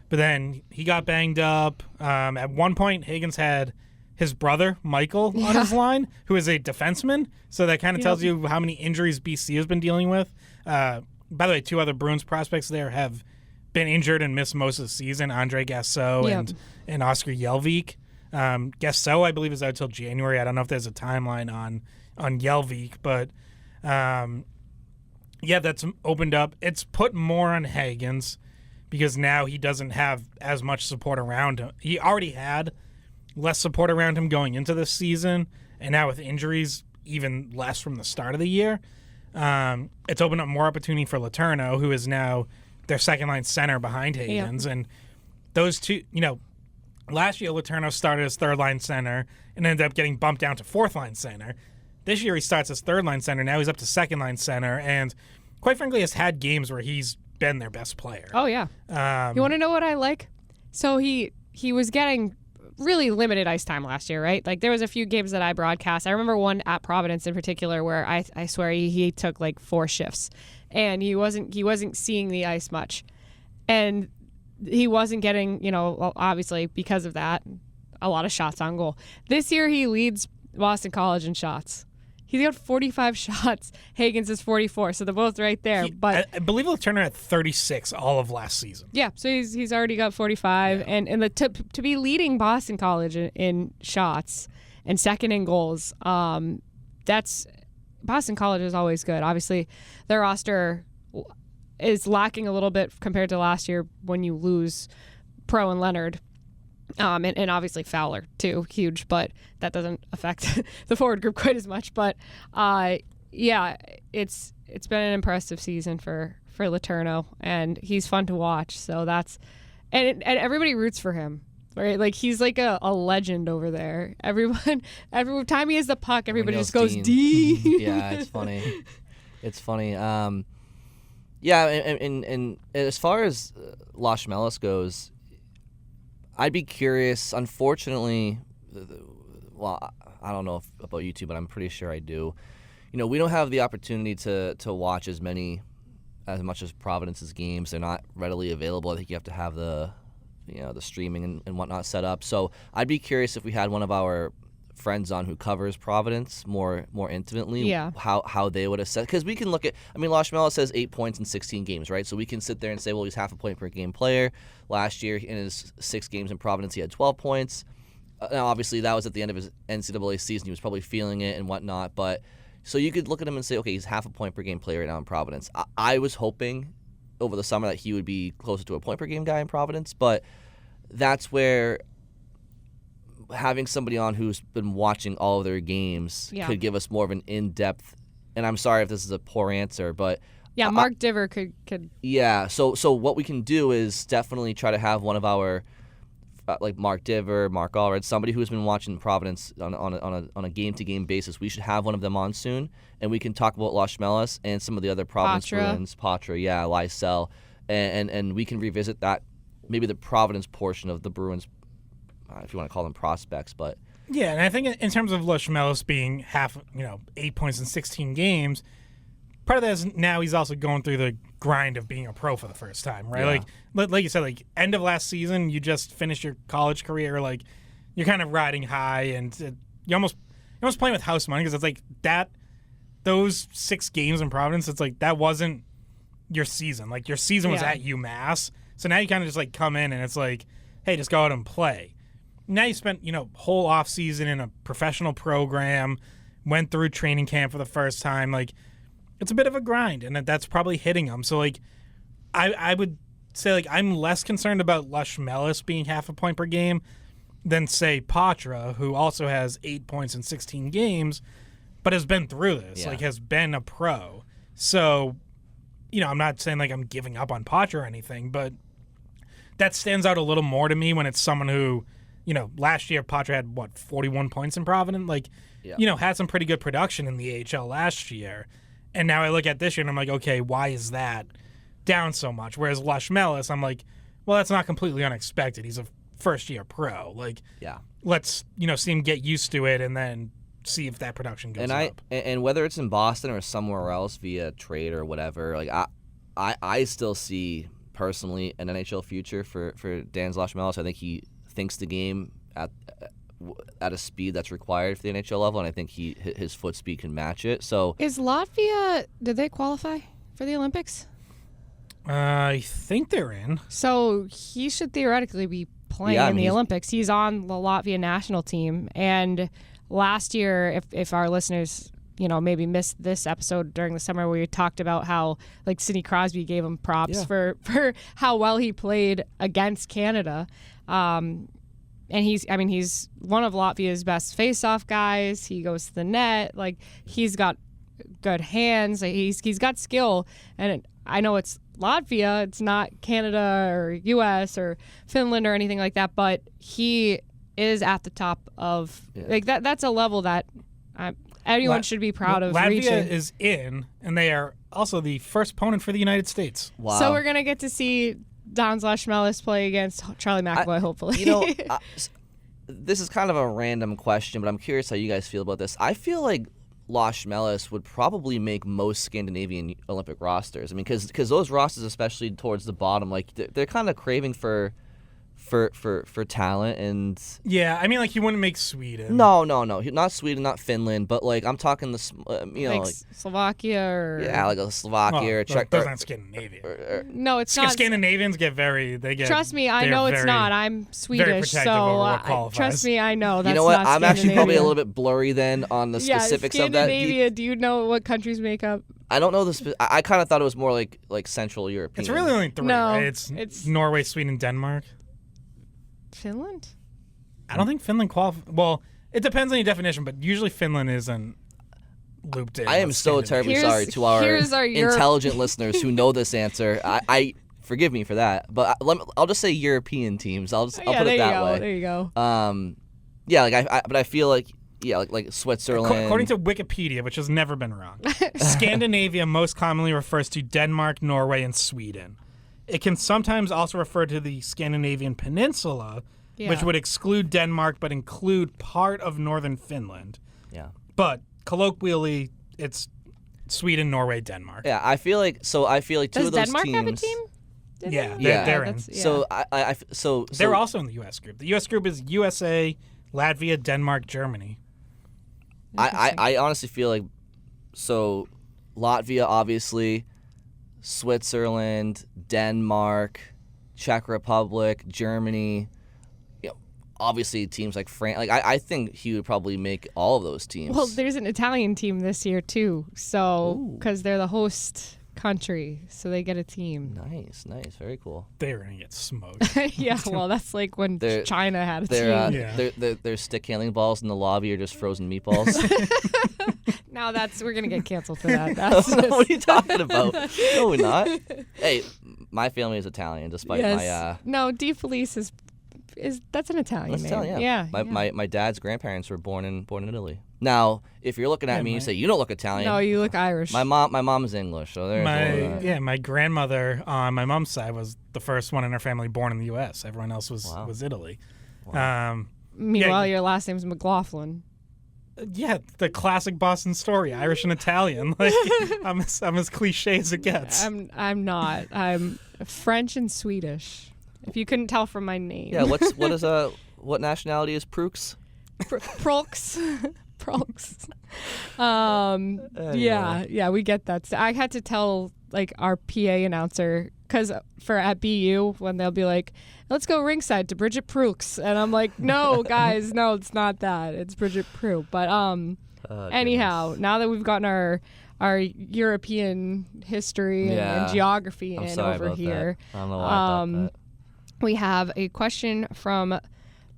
but then he got banged up. At one point, Hagens had his brother, Michael, on his line, who is a defenseman. So that kind of tells you how many injuries BC has been dealing with. By the way, 2 other Bruins prospects there have been injured and missed most of the season, Andre Gassot and Oscar Jelvik. Gassot, I believe, is out till January. I don't know if there's a timeline on Jelvik, but that's opened up. It's put more on Hagens because now he doesn't have as much support around him. He already had less support around him going into this season, and now with injuries, even less from the start of the year. It's opened up more opportunity for Letourneau, who is now their second-line center behind Hagens. And those two, last year Letourneau started as third-line center and ended up getting bumped down to fourth-line center. This year he starts as third-line center. Now he's up to second-line center, and quite frankly has had games where he's been their best player. Oh, yeah. You want to know what I like? So he was getting really limited ice time last year, right? Like there was a few games that I broadcast. I remember one at Providence in particular where I swear he took like 4 shifts and he wasn't seeing the ice much. And he wasn't getting, obviously because of that, a lot of shots on goal. This year he leads Boston College in shots. He's got 45 shots. Hagens is 44, so they're both right there. But I believe Letourneau had 36 all of last season. Yeah, so he's already got 45, and to be leading Boston College in shots and second in goals, that's Boston College is always good. Obviously, their roster is lacking a little bit compared to last year when you lose Pro and Leonard. And obviously Fowler too, huge, but that doesn't affect the forward group quite as much. But it's been an impressive season for Letourneau, and he's fun to watch. So that's and everybody roots for him, right? Like he's like a legend over there. Every time he has the puck, everybody just goes deep. Yeah, it's funny. It's funny. And as far as Locmelis goes, I'd be curious. Unfortunately, well, I don't know about you two, but I'm pretty sure I do. We don't have the opportunity to watch as much as Providence's games. They're not readily available. I think you have to have the streaming and whatnot set up. So I'd be curious if we had one of our friends on who covers Providence more intimately, how they would assess, because we can look at, Locmelis has 8 points in 16 games, right? So we can sit there and say, well, he's half a point per game player. Last year in his 6 games in Providence, he had 12 points. Now obviously that was at the end of his NCAA season. He was probably feeling it and whatnot, but so you could look at him and say, okay, he's half a point per game player right now in Providence. I was hoping over the summer that he would be closer to a point per game guy in Providence, but that's where having somebody on who's been watching all of their games could give us more of an in-depth, and I'm sorry if this is a poor answer, but Mark Diver could so what we can do is definitely try to have one of our like Mark Diver, Mark Allred, somebody who's been watching Providence on a game-to-game basis. We should have one of them on soon, and we can talk about Locmelis and some of the other Providence Bruins, Patra, Lysell, and we can revisit that, maybe the Providence portion of the Bruins, if you want to call them prospects, but yeah, and I think in terms of Locmelis being half, 8 points in 16 games, part of that is now he's also going through the grind of being a pro for the first time, right? Yeah. Like you said, like end of last season, you just finished your college career, like you're kind of riding high, and you're almost playing with house money because it's like that. Those 6 games in Providence, it's like that wasn't your season. Like your season was at UMass, so now you kind of just like come in and it's like, hey, just go out and play. Now you spent, whole off season in a professional program, went through training camp for the first time. Like, it's a bit of a grind, and that's probably hitting them. So, like, I would say, like, I'm less concerned about Locmelis being half a point per game than, say, Patra, who also has 8 points in 16 games, but has been through this, has been a pro. So, I'm not saying, like, I'm giving up on Patra or anything, but that stands out a little more to me when it's someone who, last year Patra had, 41 points in Providence? Like, had some pretty good production in the AHL last year. And now I look at this year and I'm like, okay, why is that down so much? Whereas Locmelis, I'm like, well, that's not completely unexpected. He's a first-year pro. Like, Yeah. let's see him get used to it and then see if that production goes up. And whether it's in Boston or somewhere else via trade or whatever, like I still see personally an NHL future for Dan Locmelis. I think he thinks the game at a speed that's required for the NHL level, and I think his foot speed can match it. So Is Latvia, did they qualify for the Olympics? I think they're in. So he should theoretically be playing in the Olympics. He's on the Latvia national team. And last year, if our listeners, maybe missed this episode during the summer where we talked about how like Sidney Crosby gave him props for how well he played against Canada. And he's one of Latvia's best face-off guys. He goes to the net. Like, he's got good hands. He's got skill. And I know it's Latvia. It's not Canada or U.S. or Finland or anything like that. But he is at the top of like that. That's a level that anyone should be proud of. Latvia reaching. is in, and they are also the first opponent for the United States. wow. So we're gonna get to see Don Locmelis play against Charlie McAvoy, hopefully. This is kind of a random question, but I'm curious how you guys feel about this. I feel like Locmelis would probably make most Scandinavian Olympic rosters. I mean, because those rosters, especially towards the bottom, like they're kind of craving for talent. And Yeah, I mean, like, he wouldn't make Sweden. no, not Sweden, not Finland, but like I'm talking like Slovakia or like a Slovakia or Czech. Those aren't Scandinavian. no, it's not. Scandinavians get Trust me, I know it's not. I'm Swedish, protective over what so qualifies. trust me, I know. That's You know what? not I'm actually probably a Scandinavia. little bit blurry then on the specifics of that. Scandinavia. Do you know what countries make up? I don't know the. I kind of thought it was more like Central European. It's really only three, No, right? it's Norway, Sweden, Denmark. Finland? I don't think Finland qualifies. Well, it depends on your definition, but usually Finland isn't looped in. I am with so Scandinavia. terribly sorry to our here's our intelligent listeners who know this answer. I forgive me for that, but I'll just say European teams. I'll put it that way. There you go. Yeah, like but I feel like like Switzerland. According to Wikipedia, which has never been wrong, Scandinavia most commonly refers to Denmark, Norway, and Sweden. It can sometimes also refer to the Scandinavian peninsula, which would exclude Denmark but include part of northern Finland. Yeah. But colloquially, it's Sweden, Norway, Denmark. Yeah, I feel like two Does of those Denmark teams. have a team? They're in. So They're also in the U.S. group. The U.S. group is USA, Latvia, Denmark, Germany. I honestly feel like Latvia, obviously, Switzerland, Denmark, Czech Republic, Germany, obviously teams like France. Like I think he would probably make all of those teams. Well, there's an Italian team this year too. So because they're the host country, so they get a team. Nice, very cool. They're gonna get smoked. Yeah, well, that's like when China had a team. Their stick handling balls in the lobby are just frozen meatballs. Now we're gonna get canceled for that. That's what are you talking about? No, we're not. Hey, my family is Italian, despite my. No, Di Felice is that's an Italian name. Italian, yeah. My dad's grandparents were born in Italy. Now, if you're looking at me, you say you don't look Italian. No, you look Irish. My mom is English, so there's my grandmother on my mom's side was the first one in her family born in the U.S. Everyone else was Italy. Wow. Meanwhile, your last name's McLaughlin. Yeah, the classic Boston story, Irish and Italian. Like I'm as cliche as it gets. I'm not. I'm French and Swedish. If you couldn't tell from my name. Yeah. What nationality is Prooks? Prolks. Prolks. Anyway. Yeah, we get that. I had to tell like our PA announcer because at BU when they'll be like, let's go ringside to Bridget Prooks, and I'm like, no guys, no, it's not that. It's Bridget Prue. But anyhow, goodness. now that we've gotten our European history and geography I'm in sorry over about here, that. I don't know why I thought that. we have a question from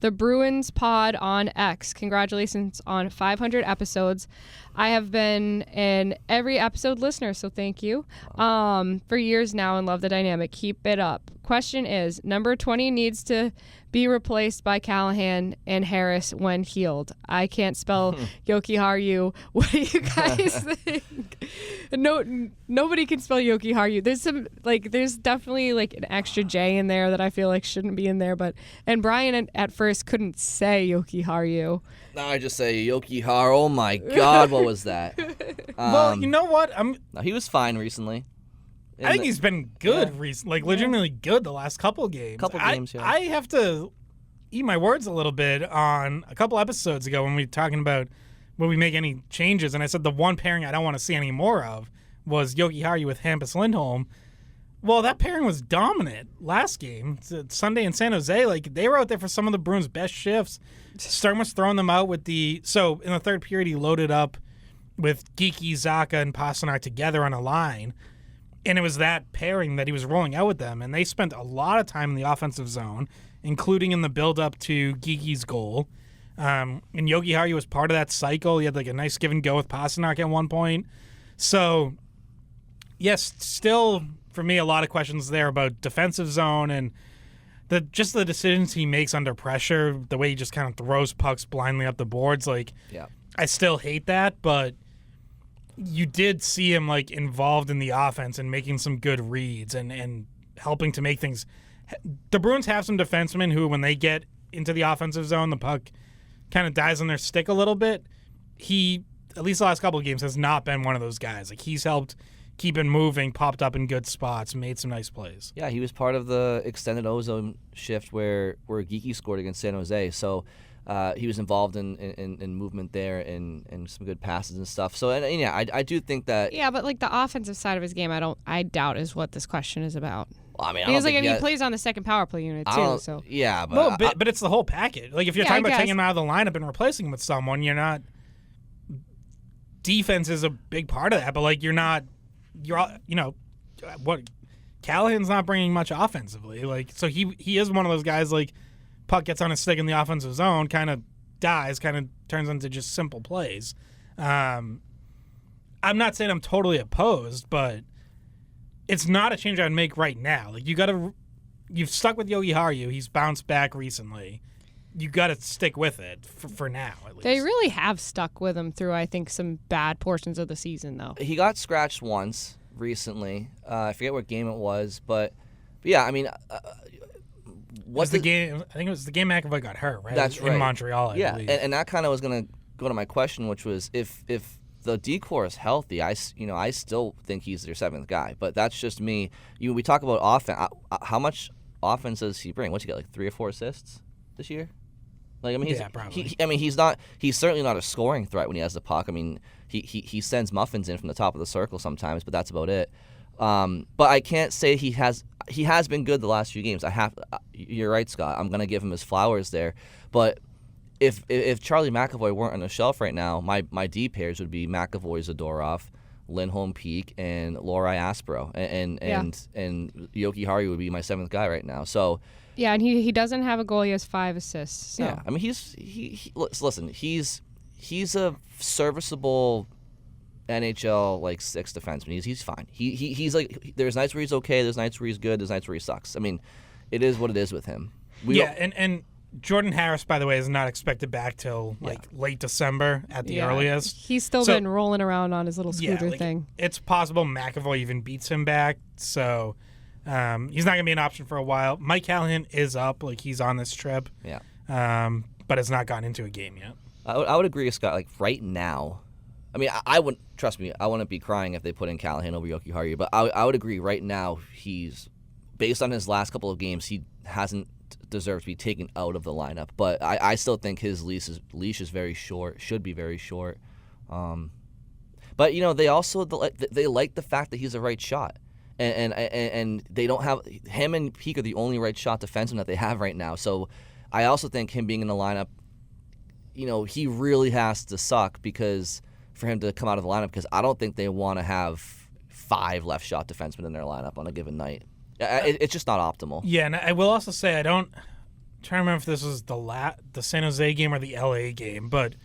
the Bruins pod on X. Congratulations on 500 episodes. I have been an every episode listener, so thank you. For years now and love the dynamic. Keep it up. Question is, number 20 needs to be replaced by Callahan and Harris when healed. I can't spell Jokiharju. What do you guys think? Nobody can spell Jokiharju. There's definitely like an extra J in there that I feel like shouldn't be in there. And Brian at first couldn't say Jokiharju. Now I just say Jokiharju. Oh my God, what was that? Well, you know what? No, he was fine recently. I think he's been good recently, like legitimately good the last couple games. I have to eat my words a little bit on a couple episodes ago when we were talking about will we make any changes, and I said the one pairing I don't want to see any more of was Jokiharju with Hampus Lindholm. Well, that pairing was dominant last game. Sunday in San Jose, like they were out there for some of the Bruins' best shifts. Sturm was throwing them out with so in the third period he loaded up with Geeky, Zacha, and Pastrnak together on a line. And it was that pairing that he was rolling out with them. And they spent a lot of time in the offensive zone, including in the build-up to Geeky's goal. And Jokiharju was part of that cycle. He had like a nice give and go with Pastrnak at one point. So, yes, still for me a lot of questions there about defensive zone and the decisions he makes under pressure, the way he just kind of throws pucks blindly up the boards. Like, yeah. I still hate that, but you did see him like involved in the offense and making some good reads and helping to make things. The Bruins have some defensemen who, when they get into the offensive zone, the puck kind of dies on their stick a little bit. He, at least the last couple of games, has not been one of those guys. Like he's helped keep it moving, popped up in good spots, made some nice plays. Yeah, he was part of the extended ozone shift where Geeky scored against San Jose. So. He was involved in movement there and some good passes and stuff. So and yeah, I do think that. Yeah, but like the offensive side of his game, I doubt is what this question is about. Well, I mean, because he plays on the second power play unit too. So yeah, but but it's the whole package. Like if you're talking about taking him out of the lineup and replacing him with someone, you're not. Defense is a big part of that, but like what Callahan's not bringing much offensively. Like so he is one of those guys like. Puck gets on his stick in the offensive zone, kind of dies, kind of turns into just simple plays. I'm not saying I'm totally opposed, but it's not a change I would make right now. Like you've stuck with Jokiharju. He's bounced back recently. You got to stick with it for now, at least. They really have stuck with him through, I think, some bad portions of the season, though. He got scratched once recently. I forget what game it was, but yeah, I mean. What's the game? I think it was the game McAvoy got hurt, right? That's right. In Montreal, I believe. And that kind of was going to go to my question, which was if the decor is healthy, I still think he's their seventh guy. But that's just me. We talk about offense. How much offense does he bring? What's he got? Like 3 or 4 assists this year? Like I mean, probably. He's certainly not a scoring threat when he has the puck. I mean, he sends muffins in from the top of the circle sometimes, but that's about it. But I can't say he has been good the last few games. You're right, Scott. I'm gonna give him his flowers there. But if Charlie McAvoy weren't on the shelf right now, my D pairs would be McAvoy, Zadorov, Lindholm, Peak, and Lohrei Aspro, and Jokiharju would be my 7th guy right now. So yeah, and he doesn't have a goal. He has 5 assists. So. Yeah, I mean listen. He's a serviceable NHL like 6 defenseman. He's fine. He's like there's nights where he's okay, there's nights where he's good, there's nights where he sucks. I mean, it is what it is with him. And Jordan Harris, by the way, is not expected back till late December at the earliest. He's still been rolling around on his little scooter thing. It's possible McAvoy even beats him back, so he's not gonna be an option for a while. Mike Callahan is up, like he's on this trip. Yeah. But has not gotten into a game yet. I would agree with Scott. Like right now. I mean, I wouldn't, trust me, I wouldn't be crying if they put in Callahan over Jokiharju, but I would agree right now he's, based on his last couple of games, he hasn't deserved to be taken out of the lineup. But I still think his leash is very short, should be very short. But, they also, they like the fact that he's a right shot. And they don't have, him and Peak are the only right shot defensemen that they have right now. So I also think him being in the lineup, he really has to suck for him to come out of the lineup, because I don't think they want to have 5 left shot defensemen in their lineup on a given night. It's just not optimal. Yeah, and I will also say trying to remember if this was the San Jose game or the LA game, but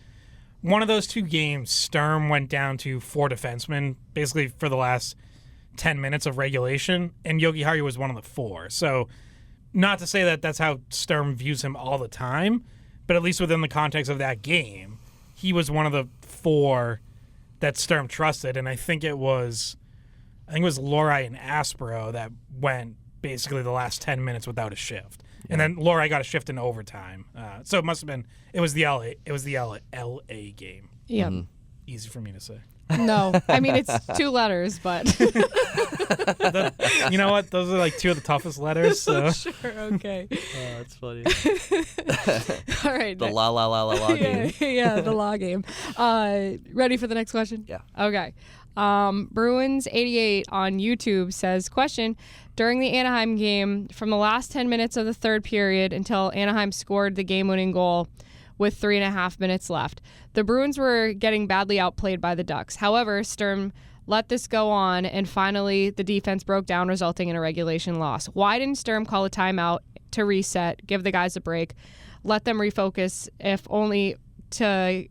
one of those two games, Sturm went down to 4 defensemen basically for the last 10 minutes of regulation, and Jokiharju was one of the 4. So not to say that that's how Sturm views him all the time, but at least within the context of that game, he was one of the 4 that Sturm trusted, and I think it was Lorai and Aspero that went basically the last 10 minutes without a shift. Yeah. And then Lorai got a shift in overtime. So it must have been it was the LA game. Yeah. Mm-hmm. Easy for me to say. No. I mean, it's 2 letters, but you know what? Those are like 2 of the toughest letters. So. Sure, okay. Oh, that's funny. All right. The la game. Yeah, the law game. Ready for the next question? Yeah. Okay. Bruins 88 on YouTube says, question, during the Anaheim game, from the last 10 minutes of the third period until Anaheim scored the game-winning goal with 3.5 minutes left, the Bruins were getting badly outplayed by the Ducks. However, Sturm let this go on, and finally the defense broke down, resulting in a regulation loss. Why didn't Sturm call a timeout to reset, give the guys a break, let them refocus, if only to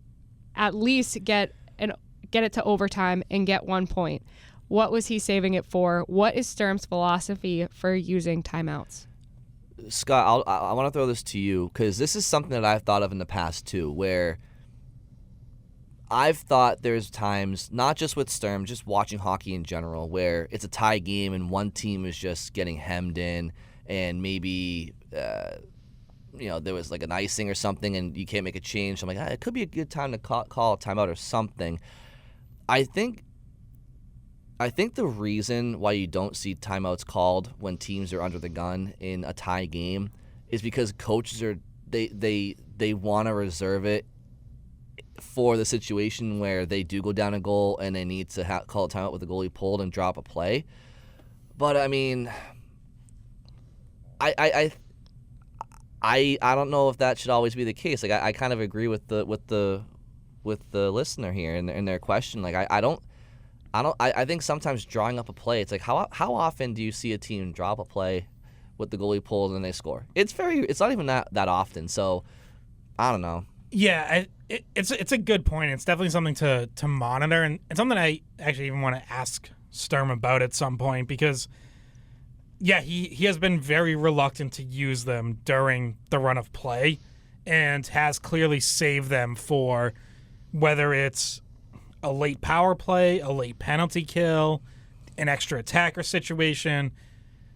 at least get it to overtime and get 1 point? What was he saving it for? What is Sturm's philosophy for using timeouts? Scott, I want to throw this to you because this is something that I've thought of in the past too, where I've thought there's times, not just with Sturm, just watching hockey in general, where it's a tie game and one team is just getting hemmed in, and maybe there was like an icing or something and you can't make a change. So I'm like, it could be a good time to call a timeout or something. I think the reason why you don't see timeouts called when teams are under the gun in a tie game is because coaches they want to reserve it for the situation where they do go down a goal and they need to call a timeout with the goalie pulled and drop a play. But I mean, I don't know if that should always be the case. Like I kind of agree with the listener here in their question. Like I think sometimes drawing up a play, it's like how often do you see a team drop a play with the goalie pulled and they score? It's not even that often. So I don't know. Yeah, it's a good point. It's definitely something to monitor, and it's something I actually even want to ask Sturm about at some point, because yeah, he has been very reluctant to use them during the run of play, and has clearly saved them for whether it's a late power play, a late penalty kill, an extra attacker situation.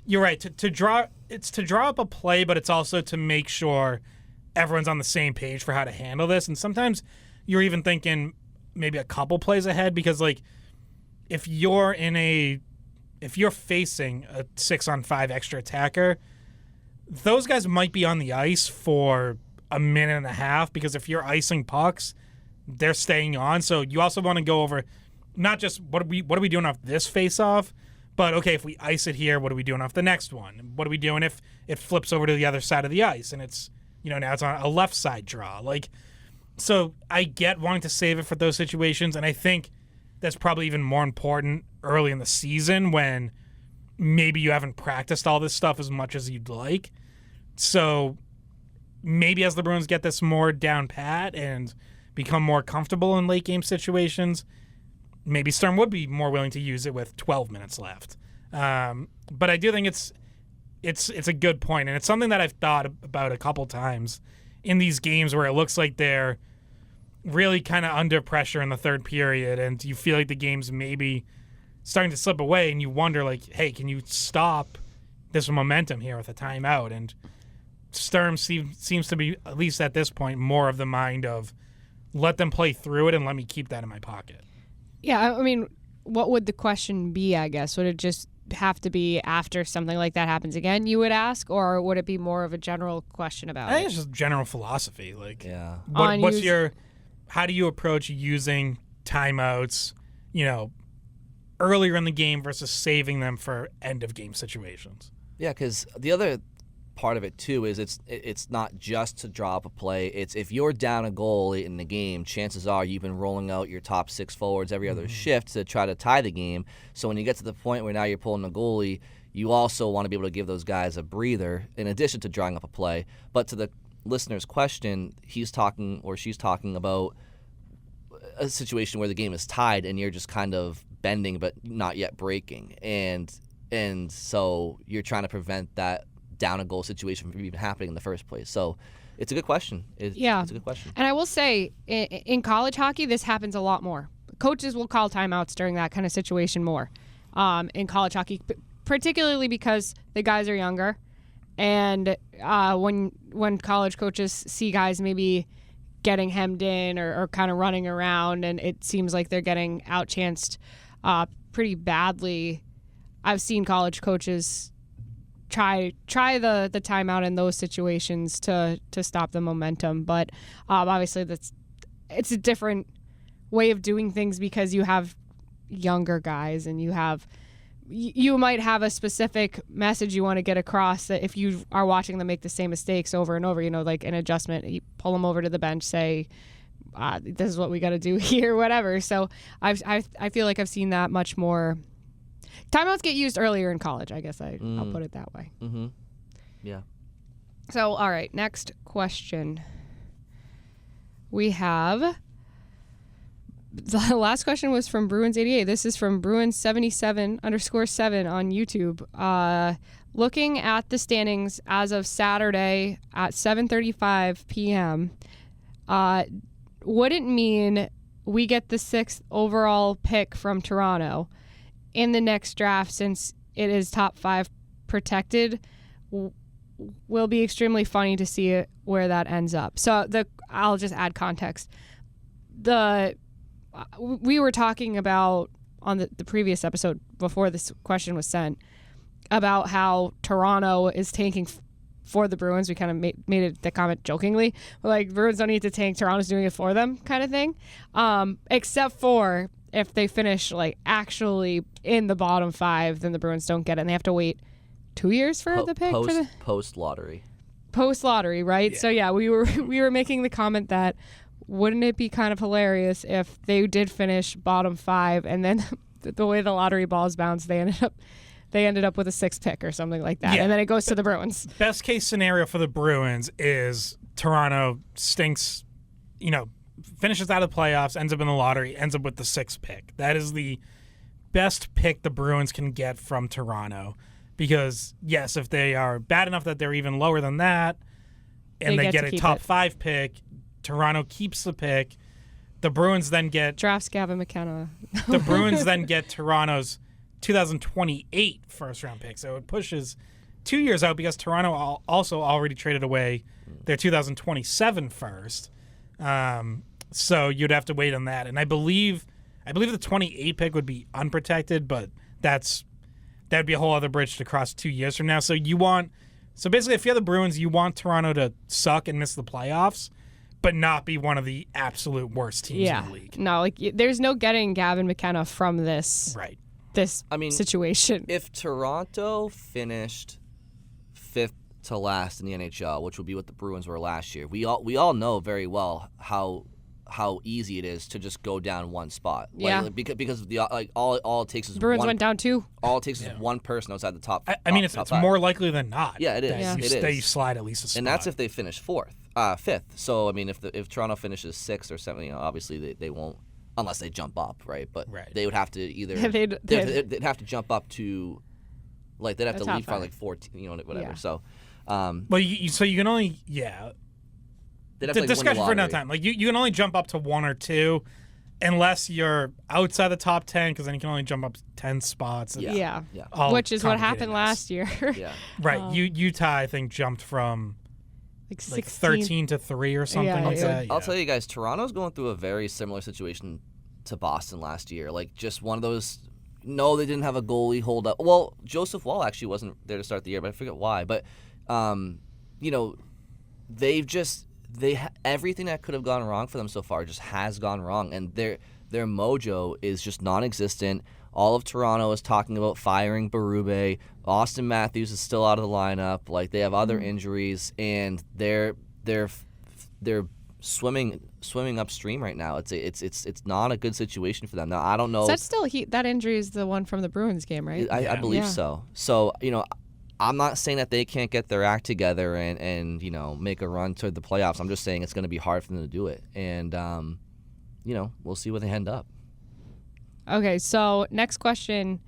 You're right, to draw up a play, but it's also to make sure everyone's on the same page for how to handle this. And sometimes you're even thinking maybe a couple plays ahead, because like if you're facing a 6-on-5 extra attacker, those guys might be on the ice for a minute and a half, because if you're icing pucks, they're staying on. So you also want to go over not just what are we doing off this face-off, but okay, if we ice it here, what are we doing off the next one? What are we doing if it flips over to the other side of the ice and it's, now it's on a left side draw? Like, so I get wanting to save it for those situations, and I think that's probably even more important early in the season when maybe you haven't practiced all this stuff as much as you'd like. So maybe as the Bruins get this more down pat and become more comfortable in late game situations, maybe Sturm would be more willing to use it with 12 minutes left. But I do think it's a good point, and it's something that I've thought about a couple times in these games where it looks like they're really kind of under pressure in the third period, and you feel like the game's maybe starting to slip away, and you wonder, like, hey, can you stop this momentum here with a timeout? And Sturm seems to be, at least at this point, more of the mind of let them play through it and let me keep that in my pocket. Yeah, I mean, what would the question be, I guess? Would it just have to be after something like that happens again, you would ask, or would it be more of a general question about it? I think it's just general philosophy. Like, yeah. How do you approach using timeouts, earlier in the game versus saving them for end of game situations? Yeah, because the other part of it too is it's not just to draw up a play. It's if you're down a goal late in the game, chances are you've been rolling out your top 6 forwards every other shift to try to tie the game. So when you get to the point where now you're pulling the goalie, you also want to be able to give those guys a breather in addition to drawing up a play. But to the listener's question, he's talking or she's talking about a situation where the game is tied and you're just kind of bending but not yet breaking. And so you're trying to prevent that down a goal situation from even happening in the first place. So it's a good question. It's a good question. And I will say, in college hockey, this happens a lot more. Coaches will call timeouts during that kind of situation more in college hockey, particularly because the guys are younger. And when college coaches see guys maybe getting hemmed in or kind of running around and it seems like they're getting outchanced pretty badly, I've seen college coaches try the timeout in those situations to stop the momentum. But obviously it's a different way of doing things because you have younger guys and you might have a specific message you want to get across that if you are watching them make the same mistakes over and over, like an adjustment, you pull them over to the bench, say, this is what we got to do here, whatever. So I feel like I've seen that much more. Timeouts get used earlier in college, I guess I'll put it that way. Mm-hmm. Yeah. So, all right, next question. We have... The last question was from Bruins88. This is from Bruins77_7 on YouTube. Looking at the standings as of Saturday at 7:35 p.m., would it mean we get the 6th overall pick from Toronto in the next draft since it is top 5 protected? Will be extremely funny to see it where that ends up. So I'll just add context. We were talking about on the previous episode before this question was sent about how Toronto is tanking for the Bruins. We kind of made the comment jokingly, like Bruins don't need to tank, Toronto's doing it for them kind of thing. Except for if they finish like actually in the bottom 5, then the Bruins don't get it and they have to wait 2 years for the pick post lottery. Post lottery, right? Yeah. So yeah, we were making the comment that wouldn't it be kind of hilarious if they did finish bottom 5 and then the way the lottery balls bounced, they ended up with a 6th pick or something like that, and then it goes to the Bruins. Best case scenario for the Bruins is Toronto stinks, finishes out of the playoffs, ends up in the lottery, ends up with the 6th pick. That is the best pick the Bruins can get from Toronto. Because, yes, if they are bad enough that they're even lower than that and they get a top 5 pick, Toronto keeps the pick. The Bruins then get... Drafts Gavin McKenna. The Bruins then get Toronto's 2028 first-round pick. So it pushes 2 years out because Toronto also already traded away their 2027 first. So you'd have to wait on that. And I believe the 28 pick would be unprotected, but that'd be a whole other bridge to cross 2 years from now. So basically, if you're the Bruins, you want Toronto to suck and miss the playoffs, but not be one of the absolute worst teams in the league. No, there's no getting Gavin McKenna from this. Right. This situation. If Toronto finished 5th to last in the NHL, which would be what the Bruins were last year, we all know very well how easy it is to just go down one spot. Because of the all it takes is Bruins went down 2. All it takes is one person outside the top. It's more likely than not. Yeah, it is. They slide at least a spot. And that's if they finish 5th. So if Toronto finishes 6th or 7th, obviously they won't unless they jump up, right? But they would have to either they'd have to jump up to they'd have to lead for 14, whatever. Yeah. So, you can only the discussion for another time. You can only jump up to 1 or 2 unless you're outside the top 10, because then you can only jump up 10 spots. Yeah. Which is what happened last year. Yeah. Right. Utah, I think, jumped from 13 to 3 or something like that. I'll tell you guys, Toronto's going through a very similar situation to Boston last year. Just one of those. No, they didn't have a goalie hold up. Well, Joseph Wall actually wasn't there to start the year, but I forget why. But everything that could have gone wrong for them so far just has gone wrong, and their mojo is just non-existent. All of Toronto is talking about firing Berube. Austin Matthews is still out of the lineup. They have other injuries, and they're swimming swimming upstream right now. It's not a good situation for them. Now I don't know. Is that still that injury is the one from the Bruins game, right? I believe so. So I'm not saying that they can't get their act together and make a run toward the playoffs. I'm just saying it's going to be hard for them to do it, and we'll see where they end up. Okay, so next question.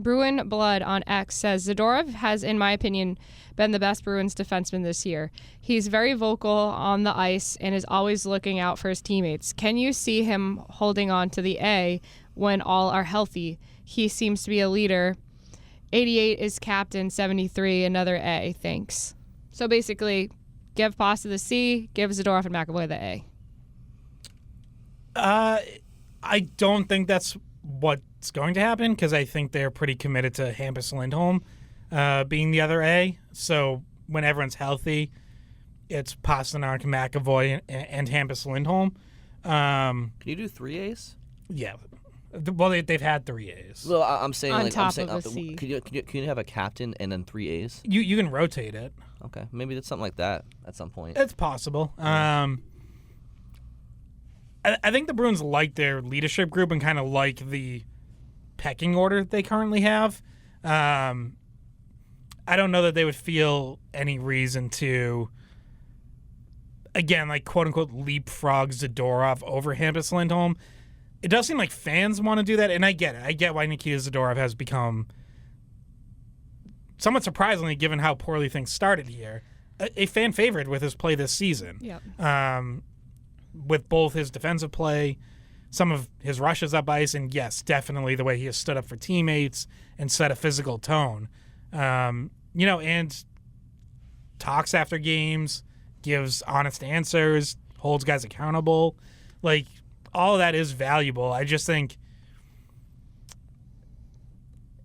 Bruin Blood on X says, Zadorov has, in my opinion, been the best Bruins defenseman this year. He's very vocal on the ice and is always looking out for his teammates. Can you see him holding on to the A when all are healthy? He seems to be a leader. 88 is captain, 73, another A. Thanks. So basically, give Pasta the C, give Zadorov and McAvoy the A. I don't think that's what's going to happen because I think they're pretty committed to Hampus Lindholm being the other A. So when everyone's healthy, it's Pasternak, McAvoy, and Hampus Lindholm. Can you do 3 A's? Yeah. Well, they've had 3 A's. Well, I'm saying on like top I'm saying, of a C. Can you have a captain and then 3 A's? You can rotate it. Okay, maybe it's something like that at some point. It's possible. I think the Bruins like their leadership group and kind of like the pecking order they currently have. I don't know that they would feel any reason to, again, like quote-unquote leapfrog Zadorov over Hampus Lindholm. It does seem like fans want to do that, and I get it. I get why Nikita Zadorov has become, somewhat surprisingly, given how poorly things started here, a fan favorite with his play this season. Yep. With both his defensive play, some of his rushes up ice, and yes, definitely the way he has stood up for teammates and set a physical tone. And talks after games, gives honest answers, holds guys accountable. Like, all of that is valuable. I just think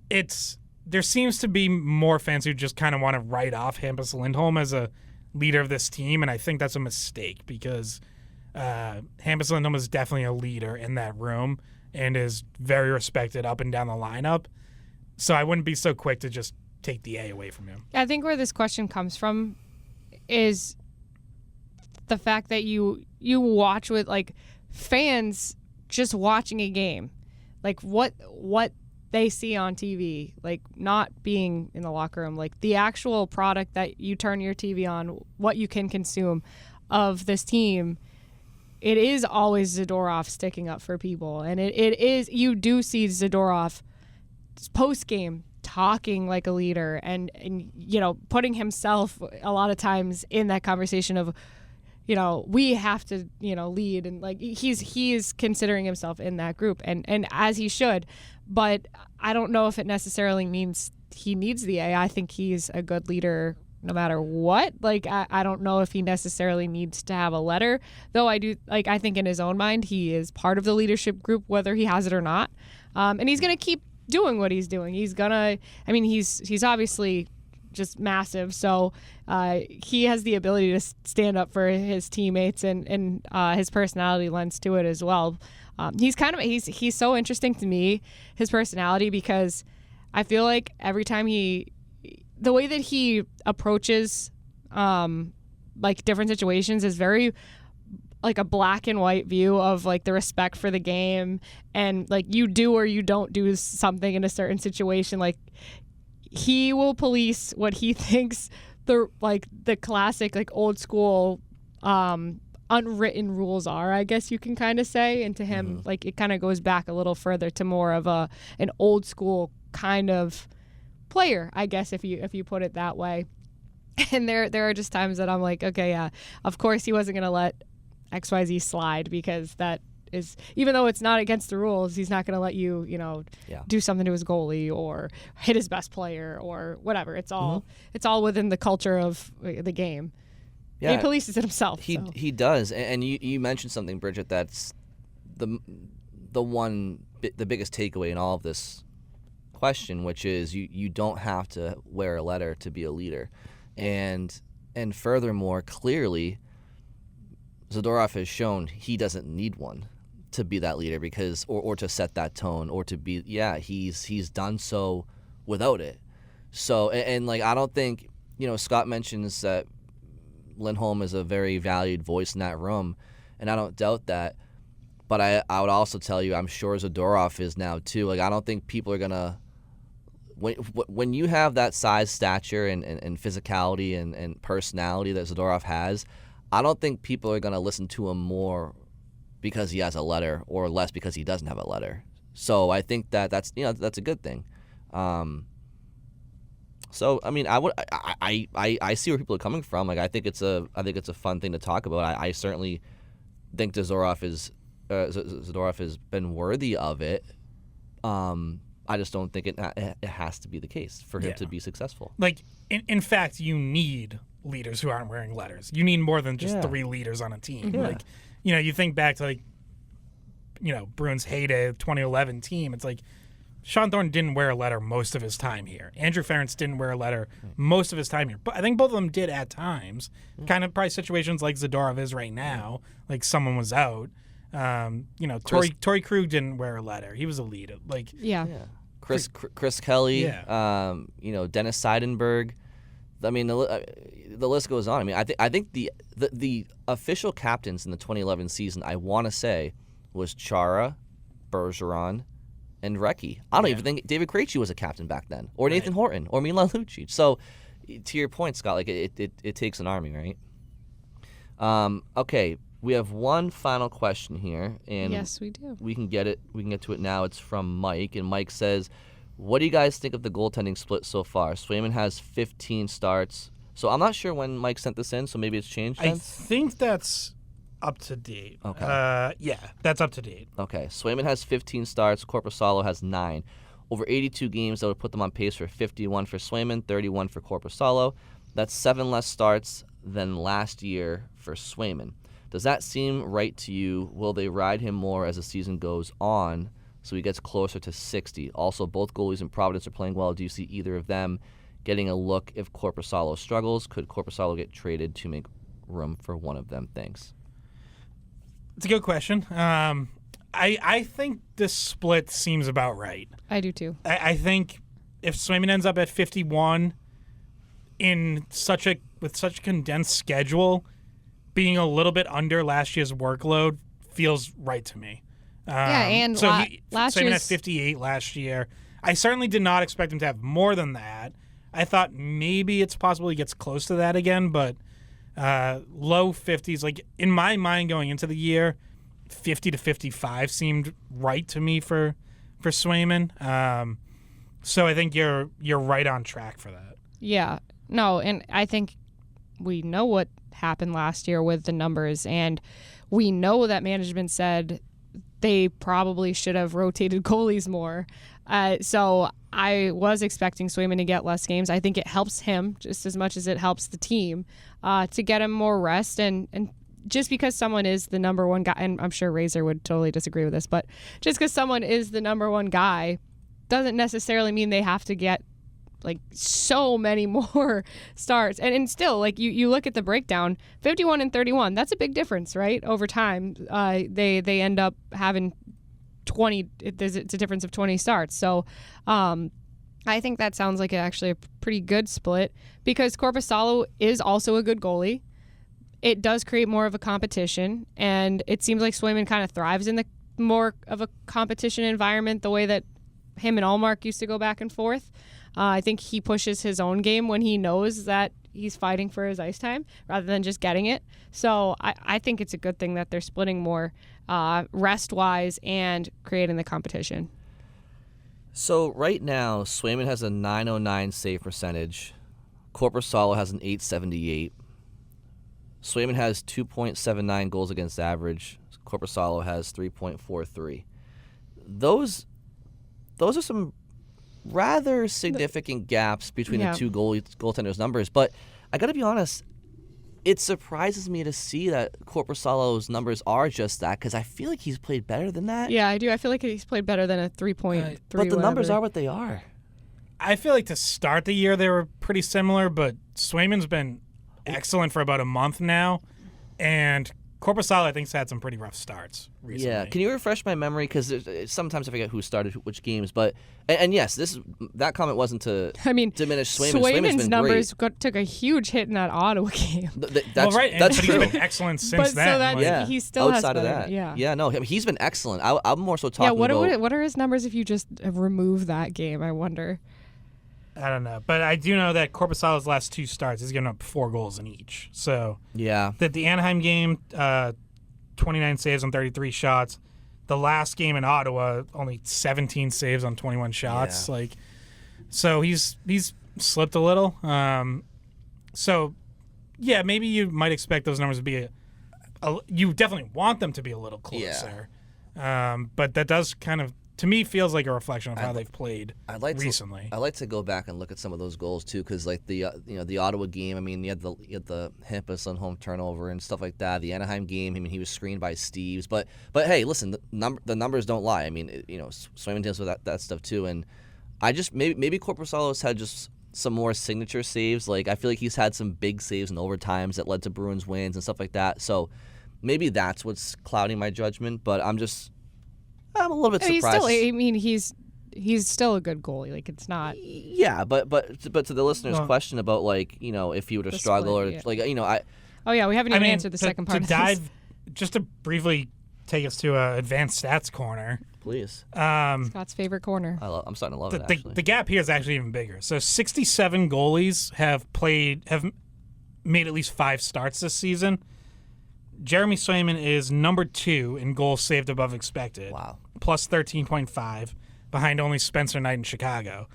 there seems to be more fans who just kind of want to write off Hampus Lindholm as a leader of this team, and I think that's a mistake because Hampus Lindholm is definitely a leader in that room and is very respected up and down the lineup. So I wouldn't be so quick to just take the A away from him. I think where this question comes from is the fact that you watch with like fans just watching a game, like what they see on TV, like not being in the locker room, like the actual product that you turn your TV on, what you can consume of this team. It is always Zadorov sticking up for people, and it is, you do see Zadorov post game talking like a leader and putting himself a lot of times in that conversation of we have to lead, and like he is considering himself in that group, and as he should. But I don't know if it necessarily means he needs the A. I think he's a good leader no matter what. Like, I don't know if he necessarily needs to have a letter, though I do. Like, I think in his own mind, he is part of the leadership group, whether he has it or not. And he's going to keep doing what he's doing. He's obviously just massive. So he has the ability to stand up for his teammates, and his personality lends to it as well. He's so interesting to me, his personality, because I feel like every time the way that he approaches like different situations is very like a black and white view of like the respect for the game, and like you do or you don't do something in a certain situation. Like, he will police what he thinks the classic like old school unwritten rules are, I guess you can kind of say. And to him, like, it kind of goes back a little further to more of an old school kind of player, I guess, if you put it that way. And there are just times that I'm like, okay, yeah, of course he wasn't gonna let XYZ slide, because that is, even though it's not against the rules, he's not gonna let you do something to his goalie or hit his best player or whatever. It's all within the culture of the game. Yeah, and he polices it himself. He does, and you mentioned something, Bridget. That's the biggest takeaway in all of this question, which is you don't have to wear a letter to be a leader, and furthermore, clearly, Zadorov has shown he doesn't need one to be that leader, because or to set that tone, or to be he's done so without it. So and like, I don't think, Scott mentions that Lindholm is a very valued voice in that room, and I don't doubt that. But I would also tell you, I'm sure Zadorov is now too. Like, I don't think people are gonna when you have that size, stature, and physicality and personality that Zadorov has. I don't think people are gonna listen to him more because he has a letter or less because he doesn't have a letter. So I think that's a good thing. So I mean, I see where people are coming from. Like, I think it's a fun thing to talk about. I certainly think Zadorov has been worthy of it. I just don't think it has to be the case for him to be successful. Like, in fact, you need leaders who aren't wearing letters. You need more than just 3 leaders on a team. Yeah. Like, you think back to, like, Bruins' heyday 2011 team. It's like Sean Thornton didn't wear a letter most of his time here. Andrew Ferentz didn't wear a letter most of his time here. But I think both of them did at times. Kind of probably situations like Zadorov is right now, like someone was out. Torrey Krug didn't wear a letter. He was a leader. Like, Chris Kelly, Dennis Seidenberg. I mean, the list goes on. I mean, I think the official captains in the 2011 season, I want to say, was Chara, Bergeron, and Recchi. I don't even think David Krejci was a captain back then, or Nathan Horton, or Milan Lucic. So, to your point, Scott, like it takes an army, right? Okay, we have one final question here, and yes, we do. We can get to it now. It's from Mike, and Mike says, "What do you guys think of the goaltending split so far? Swayman has 15 starts." So I'm not sure when Mike sent this in, so maybe it's changed I since? think that's up to date. Okay. That's up to date. Okay, Swayman has 15 starts. Korpisalo has 9. Over 82 games, that would put them on pace for 51 for Swayman, 31 for Korpisalo. That's 7 less starts than last year for Swayman. Does that seem right to you? Will they ride him more as the season goes on so he gets closer to 60? Also, both goalies in Providence are playing well. Do you see either of them getting a look if Korpisalo struggles? Could Korpisalo get traded to make room for one of them? Thanks. It's a good question. I think this split seems about right. I do too. I think if Swayman ends up at 51 with such a condensed schedule, being a little bit under last year's workload feels right to me. And so last Swayman year's had 58 last year. I certainly did not expect him to have more than that. I thought maybe it's possible he gets close to that again, but low 50s. Like, in my mind going into the year, 50 to 55 seemed right to me for Swayman. So I think you're right on track for that. Yeah. No, and I think we know what happened last year with the numbers, and we know that management said they probably should have rotated goalies more. So I was expecting Swayman to get less games. I think it helps him just as much as it helps the team to get him more rest. And just because someone is the number one guy, and I'm sure Razor would totally disagree with this, but just because someone is the number one guy doesn't necessarily mean they have to get like so many more starts. And still, like you look at the breakdown, 51 and 31, that's a big difference, right? Over time, they end up having 20. It's a difference of 20 starts. So I think that sounds like actually a pretty good split because Korpisalo is also a good goalie. It does create more of a competition, and it seems like Swayman kind of thrives in the more of a competition environment, the way that him and Allmark used to go back and forth. I think he pushes his own game when he knows that he's fighting for his ice time rather than just getting it. So I think it's a good thing that they're splitting more rest-wise and creating the competition. So right now, Swayman has a .909 save percentage. Korpisalo has an .878. Swayman has 2.79 goals against average. Korpisalo has 3.43. Those are some rather significant gaps between the two goaltenders' numbers. But I got to be honest, it surprises me to see that Korpisalo's numbers are just that because I feel like he's played better than that. Yeah, I do. I feel like he's played better than a 3.3. But the numbers are what they are. I feel like to start the year they were pretty similar, but Swayman's been excellent for about a month now, and Korpisalo, I think, has had some pretty rough starts recently. Yeah, can you refresh my memory? Because sometimes I forget who started which games. But and yes, that comment wasn't to diminish Swayman. Swayman's numbers took a huge hit in that Ottawa game. That's right. That's but true. He's been excellent since but then. So he still outside has of that. Yeah. No, he's been excellent. I'm more so talking about. What are his numbers if you just remove that game? I wonder. I don't know, but I do know that Korpisalo's last 2 starts, he's given up 4 goals in each. So the Anaheim game, 29 saves on 33 shots. The last game in Ottawa, only 17 saves on 21 shots. Yeah. So he's slipped a little. Maybe you might expect those numbers to be you definitely want them to be a little closer. Yeah. But that does kind of, to me, feels like a reflection of how they've played recently. I like to go back and look at some of those goals too, because like the Ottawa game, I mean, you had the Hampus on home turnover and stuff like that. The Anaheim game, I mean, he was screened by Steves, but hey, listen, the numbers don't lie. I mean, Swayman deals with that stuff too, and I just maybe Korpisalo's had just some more signature saves. Like I feel like he's had some big saves in overtimes that led to Bruins wins and stuff like that. So maybe that's what's clouding my judgment. But I'm a little bit surprised. He's still a good goalie. Like it's not. Yeah, but to the listener's question about like if he were to struggle split, or I. Oh yeah, we haven't even answered the second part. Just to briefly take us to advanced stats corner. Please. Scott's favorite corner. I'm starting to love it. Actually, the gap here is actually even bigger. So 67 goalies have made at least 5 starts this season. Jeremy Swayman is number 2 in goals saved above expected. Wow. Plus 13.5, behind only Spencer Knight in Chicago.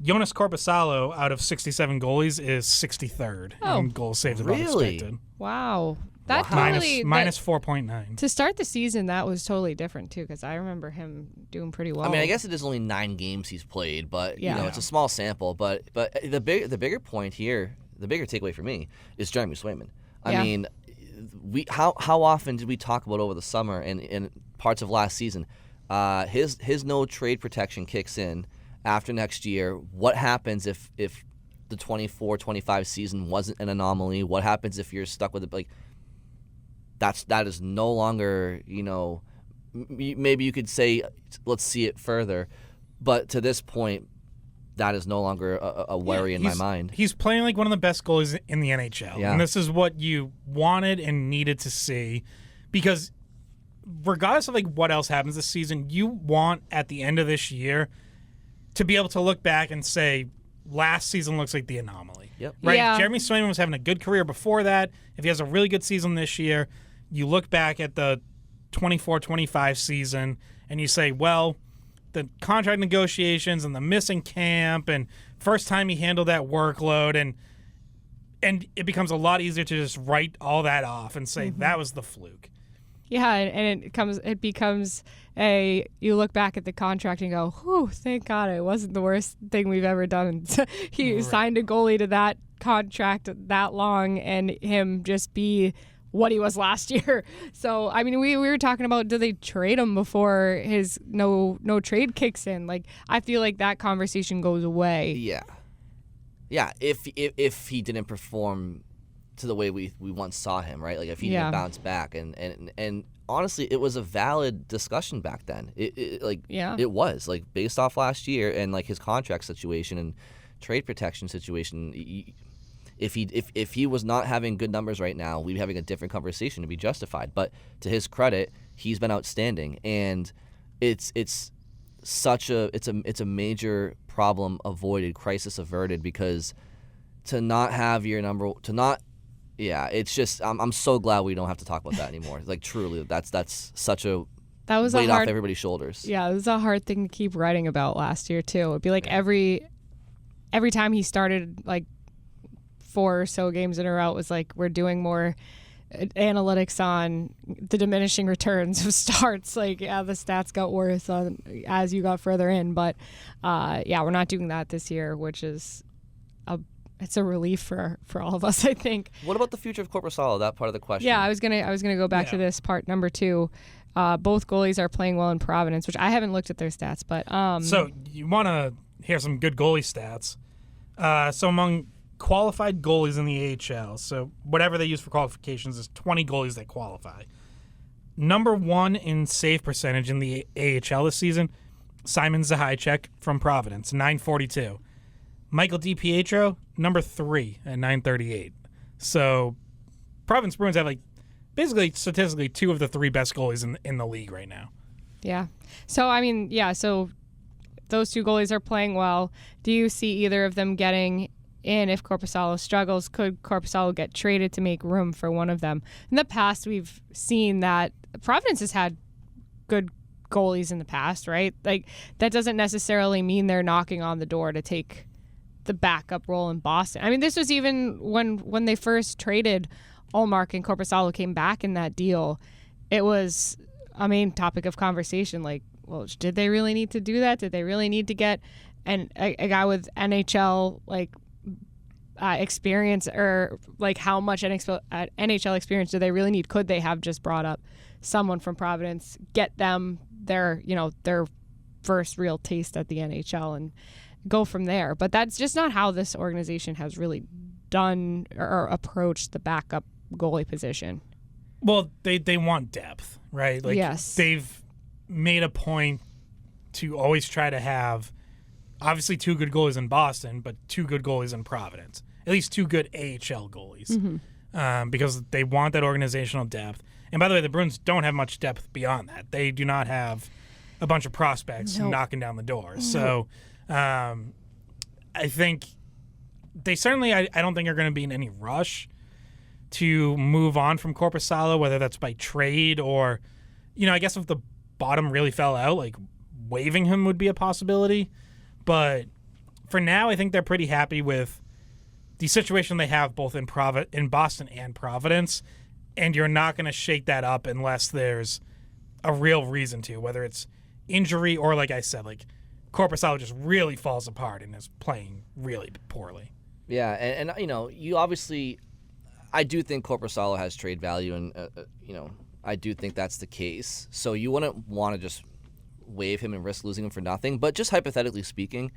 Jonas Korpisalo, out of 67 goalies, is 63rd in goals saved above expected. Wow. That minus 4.9. To start the season, that was totally different, too, because I remember him doing pretty well. I mean, I guess it is only 9 games he's played, but it's a small sample. But the bigger point here, the bigger takeaway for me, is Jeremy Swayman. I mean, how often did we talk about over the summer and in parts of last season? His no trade protection kicks in after next year. What happens if the 24-25 season wasn't an anomaly? What happens if you're stuck with it? Like that is no longer, maybe you could say let's see it further, but to this point, that is no longer a worry in my mind. He's playing like one of the best goalies in the NHL. Yeah. And this is what you wanted and needed to see, because regardless of like what else happens this season, you want at the end of this year to be able to look back and say last season looks like the anomaly. Yep. Right? Yeah. Jeremy Swayman was having a good career before that. If he has a really good season this year, you look back at the 24-25 season and you say, well, the contract negotiations and the missing camp and first time he handled that workload, and it becomes a lot easier to just write all that off and say that was the fluke. Yeah, and it becomes you look back at the contract and go, whew, thank God it wasn't the worst thing we've ever done. He signed a goalie to that contract that long and him just be what he was last year. So, I mean, we were talking about, do they trade him before his no trade kicks in? Like, I feel like that conversation goes away. Yeah. Yeah, if he didn't perform to the way we once saw him, right? Like if he didn't bounce back, and honestly, it was a valid discussion back then. It was like based off last year and like his contract situation and trade protection situation. If he was not having good numbers right now, we'd be having a different conversation to be justified. But to his credit, he's been outstanding, and it's a major problem avoided, crisis averted, because to not have your number it's just I'm so glad we don't have to talk about that anymore. Like truly, that's such a weight off everybody's shoulders. Yeah, it was a hard thing to keep writing about last year too. It'd be like every time he started like 4 or so games in a row, it was like we're doing more analytics on the diminishing returns of starts. Like, the stats got worse as you got further in, but we're not doing that this year, which is it's a relief for all of us, I think. What about the future of Korpisalo? That part of the question. Yeah, I was gonna go back to this part number 2. Both goalies are playing well in Providence, which I haven't looked at their stats, but so you want to hear some good goalie stats? So among qualified goalies in the AHL, so whatever they use for qualifications is 20 goalies that qualify. Number 1 in save percentage in the AHL this season, Simon Zahaicek from Providence, 942. Michael DiPietro, number 3 at 938. So Providence Bruins have basically statistically 2 of the 3 best goalies in the league right now. Yeah. So, so those 2 goalies are playing well. Do you see either of them getting in if Korpisalo struggles? Could Korpisalo get traded to make room for one of them? In the past, we've seen that Providence has had good goalies in the past, right? That doesn't necessarily mean they're knocking on the door to take the backup role in Boston. This was even when they first traded Ullmark and Korpisalo came back in that deal. It was a main topic of conversation. Well, did they really need to do that? Did they really need to get a guy with NHL experience, or how much NHL experience do they really need? Could they have just brought up someone from Providence, get them their first real taste at the NHL and go from there? But that's just not how this organization has really done or approached the backup goalie position. Well, they want depth, right? Yes. They've made a point to always try to have obviously 2 good goalies in Boston, but 2 good goalies in Providence. At least 2 good AHL goalies. Mm-hmm. Because they want that organizational depth. And by the way, the Bruins don't have much depth beyond that. They do not have a bunch of prospects knocking down the door. No. So I think they certainly, I don't think are going to be in any rush to move on from Korpisalo, whether that's by trade or, I guess if the bottom really fell out, waiving him would be a possibility. But for now, I think they're pretty happy with the situation they have both in Boston and Providence, and you're not going to shake that up unless there's a real reason to, whether it's injury or, like I said, Korpisalo just really falls apart and is playing really poorly. Yeah, and you obviously, I do think Korpisalo has trade value, and I do think that's the case. So you wouldn't want to just waive him and risk losing him for nothing. But just hypothetically speaking,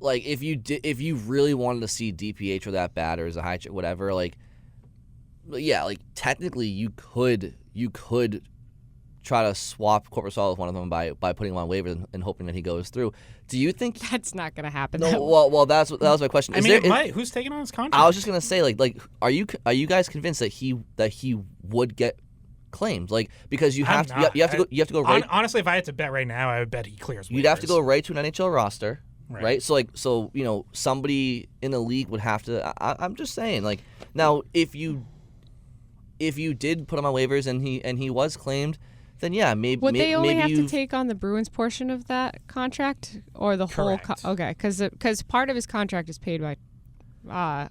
if you really wanted to see DiPietro that bad or Zahaicek, whatever, technically you could try to swap Korpisalo with one of them by putting him on waivers and hoping that he goes through. Do you think that's not going to happen? No, well, that was my question. Who's taking on his contract? I was just gonna say, are you guys convinced that he would get claimed? Because you have to go right. Honestly, if I had to bet right now, I would bet he clears waivers. You'd have to go right to an NHL roster, right? So somebody in the league would have to. I'm just saying, now if you did put him on waivers and he was claimed, then yeah, maybe would they only have you to take on the Bruins portion of that contract or the whole? Okay, because part of his contract is paid by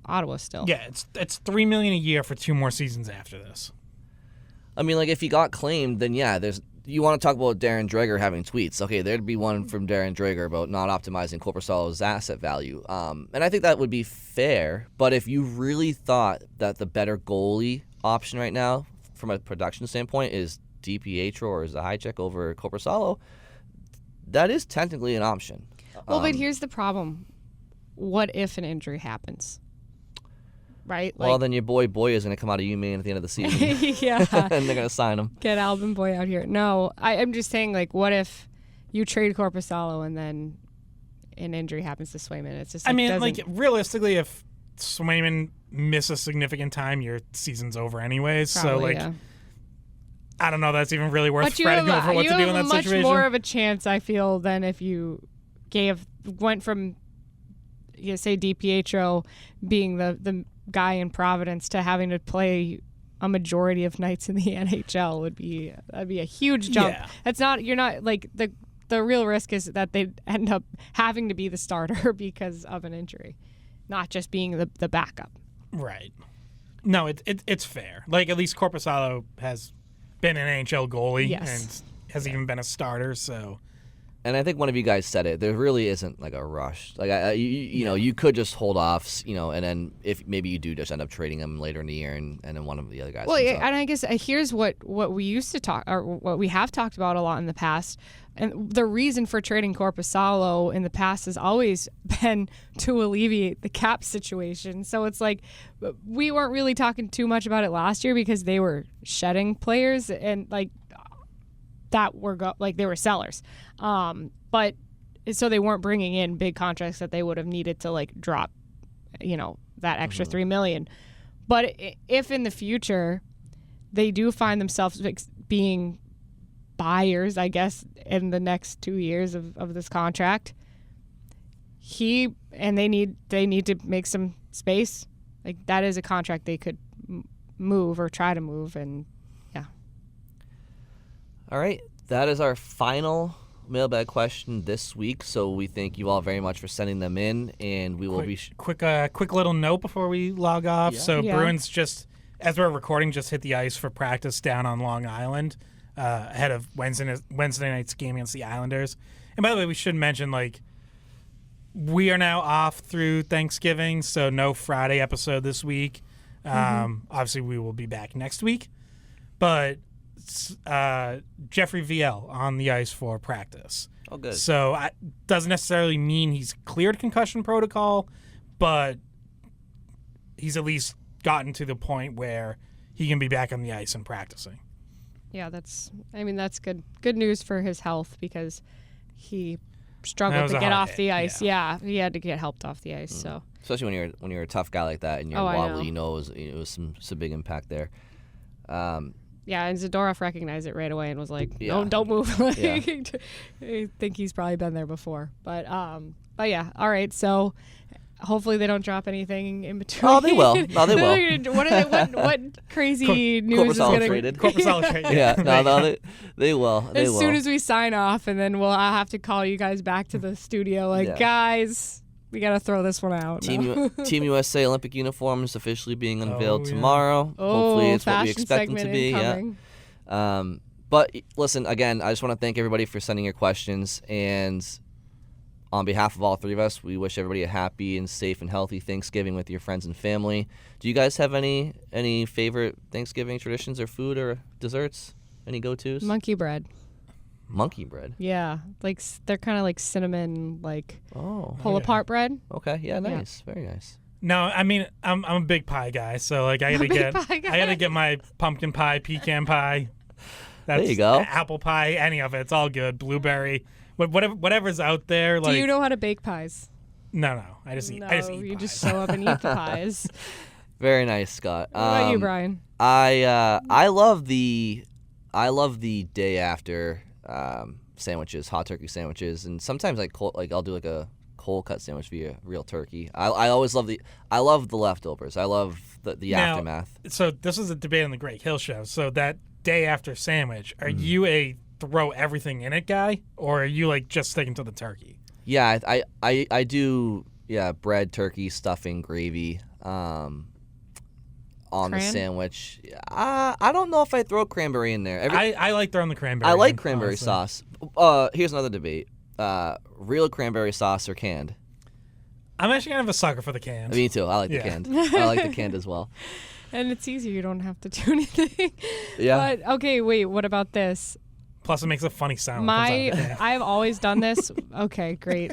Ottawa still. Yeah, it's $3 million a year for 2 more seasons after this. If he got claimed, then yeah, you want to talk about Darren Dreger having tweets. Okay, there'd be one from Darren Dreger about not optimizing Korpisalo's asset value. And I think that would be fair, but if you really thought that the better goalie option right now from a production standpoint is DiPietro or Zahaicek over Korpisalo, that is technically an option. Well, but here's the problem. What if an injury happens? Right? Well, then your boy is going to come out of UMaine at the end of the season. Yeah. And they're going to sign him. Get Albin Boy out here. No, I'm just saying, what if you trade Korpisalo and then an injury happens to Swayman? It's just realistically, if Swayman misses significant time, your season's over anywaes. Probably, so, I don't know that's even really worth fretting over what to do in that situation. You have much more of a chance, I feel, than if you went from, say, DiPietro being the guy in Providence to having to play a majority of nights in the NHL. That'd be a huge jump. Yeah. You're not the real risk is that they end up having to be the starter because of an injury, not just being the backup. Right. No, it's fair. At least Korpisalo has been an NHL goalie and has even been a starter, so And I think one of you guys said it. There really isn't like a rush. Like you know, you could just hold off, and then if maybe you do just end up trading him later in the year, and then one of the other guys. Well, comes and up. I guess here's what we used to talk, or what we have talked about a lot in the past. And the reason for trading Korpisalo in the past has always been to alleviate the cap situation. So it's like we weren't really talking too much about it last year because they were shedding players and like that were they were sellers. But so they weren't bringing in big contracts that they would have needed to like drop, that extra $3 million. But if in the future they do find themselves being buyers, I guess, in the next 2 years of this contract, they need to make some space. Like that is a contract they could move or try to move, and yeah. All right, that is our final mailbag question this week. So we thank you all very much for sending them in, and we will be quick little note before we log off. Yeah. So Yeah. Bruins just, as we're recording, just hit the ice for practice down on Long Island ahead of Wednesday night's game against the Islanders. And by the way, we should mention we are now off through Thanksgiving, so no Friday episode this week. Obviously, we will be back next week, but Jeffrey VL on the ice for practice. Oh, good. So doesn't necessarily mean he's cleared concussion protocol, but he's at least gotten to the point where he can be back on the ice and practicing. Yeah, that's good news for his health because he struggled to get off the ice. Yeah, he had to get helped off the ice. So especially when you're a tough guy like that and you're wobbly, it was some big impact there. Yeah, and Zadorov recognized it right away and was like, "No, Yeah. don't move." Yeah. I think he's probably been there before, but yeah. All right, so hopefully they don't drop anything in between. Oh, they will. No, they will. What crazy news is going to? Korpisalo trade. Yeah, no, they will. They As will. soon as we sign off, and then I'll have to call you guys back to the studio, guys, we got to throw this one out. Team USA Olympic uniforms officially being unveiled yeah. tomorrow. Hopefully it's what we fashion expect them to segment be. incoming. Yeah. But listen, again, I just want to thank everybody for sending your questions, and on behalf of all three of us, we wish everybody a happy and safe and healthy Thanksgiving with your friends and family. Do you guys have any favorite Thanksgiving traditions or food or desserts? Any go-tos? Monkey bread. Monkey bread. Yeah, they're kind of like cinnamon, pull yeah. apart bread. Okay. Yeah. Nice. Very nice. No, I mean I'm a big pie guy, so I gotta get my pumpkin pie, pecan pie. There you go. Apple pie, any of it, it's all good. Blueberry, whatever's out there. Do you know how to bake pies? No, I just eat. No, I just eat you pies. just show up and eat the pies. Very nice, Scott. What about you, Brian? I love the day after sandwiches, hot turkey sandwiches, and sometimes I'll do a cold cut sandwich via real turkey. I always love the leftovers. I love the aftermath. So this was a debate on the Greg Hill show. So that day after sandwich, are you a throw everything in it guy, or are you just sticking to the turkey? Yeah, I do. Yeah, bread, turkey, stuffing, gravy. On the sandwich. I don't know if I throw cranberry in there. I like throwing the cranberry. I like cranberry sauce. Here's another debate. Real cranberry sauce or canned? I'm actually kind of a sucker for the canned. Me too. I like the canned. I like the canned as well. And it's easier. You don't have to do anything. Yeah. But, okay, wait. What about this? Plus, it makes a funny sound. when it comes out of the can. I've always done this. Okay, great.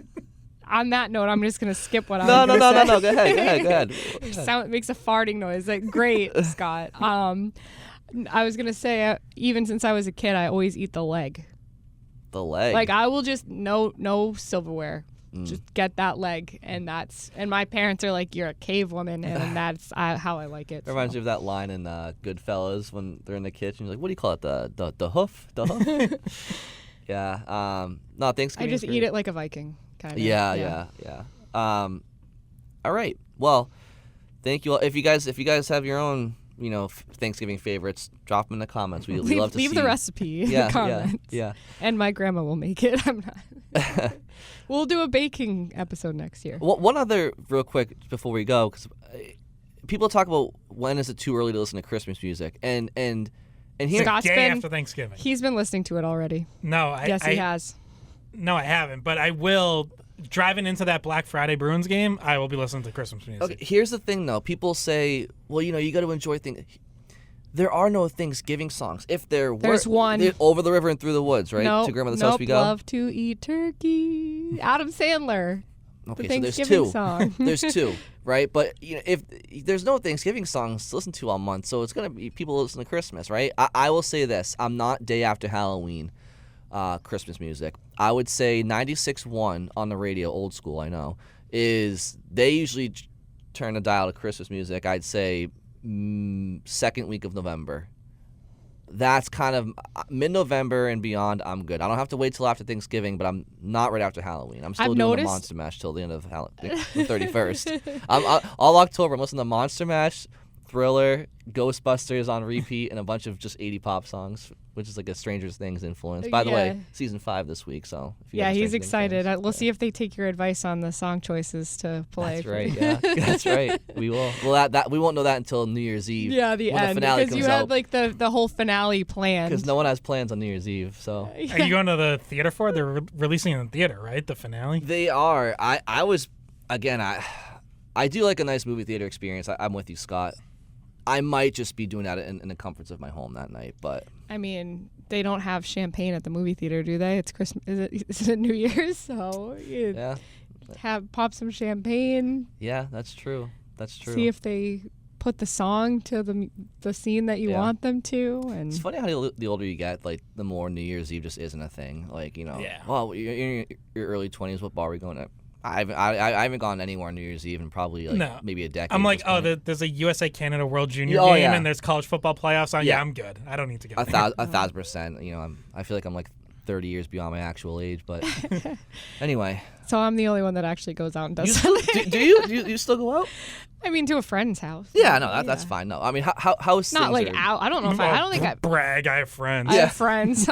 On that note, I'm just going to skip what I No. was going to say. Go ahead. It makes a farting noise. Great, Scott. I was going to say, even since I was a kid, I always eat the leg. The leg. I will just, no silverware. Just get that leg. And my parents are like, you're a cave woman. And that's how I like it. It reminds me of that line in Goodfellas when they're in the kitchen. He's like, what do you call it? The hoof? The hoof? Yeah. No, Thanksgiving. I just eat it like a Viking. Kind of. Yeah. All right. Well, thank you all. If you guys have your own, Thanksgiving favorites, drop them in the comments. We love to see. Leave the recipe in the comments. Yeah. And my grandma will make it. I'm not. We'll do a baking episode next year. Well, one other real quick before we go, because people talk about when is it too early to listen to Christmas music, and here Scott's day been after Thanksgiving. He's been listening to it already. No, Yes, he has. No, I haven't, but I will. Driving into that Black Friday Bruins game, I will be listening to Christmas music. Okay, here's the thing, though. People say, well, you got to enjoy things. There are no Thanksgiving songs. If there were, There's one. Over the River and Through the Woods, right? Nope, To Grandmother's House We Go. Love to Eat Turkey. Adam Sandler. Okay, The so there's Thanksgiving two. song. There's two, right? But if there's no Thanksgiving songs to listen to all month, so it's gonna be people listen to Christmas, right? I will say this: I'm not day after Halloween Christmas music. I would say 96.1 on the radio, old school. I know is they usually turn the dial to Christmas music. I'd say second week of November. That's kind of mid-November and beyond. I'm good. I don't have to wait till after Thanksgiving, but I'm not right after Halloween. I'm still doing the Monster Mash till the end of the 31st. All October, I'm listening to Monster Mash, Thriller, Ghostbusters on repeat, and a bunch of just 80 pop songs, which is like a Stranger Things influence. By the way, season 5 this week, so if you he's excited. We'll see if they take your advice on the song choices to play. That's right. Yeah, that's right. We will. Well, that we won't know that until New Year's Eve. Yeah, the when end, the finale because comes you have out. like the whole finale planned. Because no one has plans on New Year's Eve, so. Are you going to the theater for it? They're releasing it in the theater, right? The finale. They are. I was again. I do like a nice movie theater experience. I'm with you, Scott. I might just be doing that in the comforts of my home that night, but I mean, they don't have champagne at the movie theater, do they? It's Christmas. Is it New Year's? So yeah, pop some champagne. Yeah, that's true. That's true. See if they put the song to the scene that you want them to. And it's funny how the older you get, like the more New Year's Eve just isn't a thing. Like well, you're in your early 20s. What bar are we going to? I haven't gone anywhere on New Year's Eve in probably maybe a decade. I'm like, there's a USA Canada World Junior game and there's college football playoffs on. Yeah, I'm good. I don't need to go. 1,000%. I feel like I'm like 30 years beyond my actual age, but anyway. So I'm the only one that actually goes out and does something. Do you still go out? I mean, to a friend's house. Yeah, no, that's fine. No, I mean, how's not like out. I don't know if I don't think I brag. I have friends. I have friends.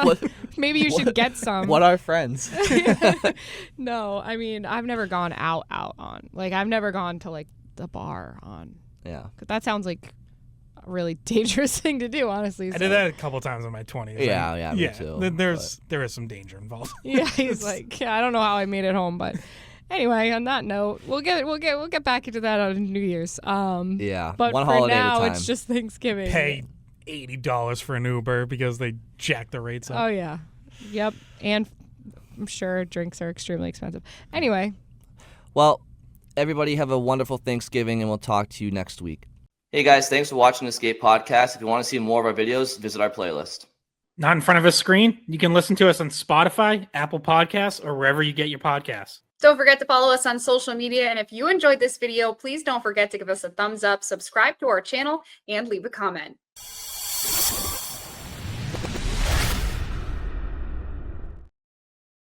Maybe you should get some. What are friends? No, I mean, I've never gone out on. Like, I've never gone to like the bar on. Yeah. That sounds like a really dangerous thing to do, honestly. I did that a couple times in my 20s. Yeah, me too. There is some danger involved. Yeah, he's like, I don't know how I made it home, but. Anyway, on that note, we'll get back into that on New Year's. Yeah, but one for holiday now, at a time. It's just Thanksgiving. Pay $80 for an Uber because they jacked the rates up. Oh yeah, yep, and I'm sure drinks are extremely expensive. Anyway, well, everybody have a wonderful Thanksgiving, and we'll talk to you next week. Hey guys, thanks for watching the Skate Podcast. If you want to see more of our videos, visit our playlist. Not in front of a screen? You can listen to us on Spotify, Apple Podcasts, or wherever you get your podcasts. Don't forget to follow us on social media. And if you enjoyed this video, please don't forget to give us a thumbs up, subscribe to our channel, and leave a comment.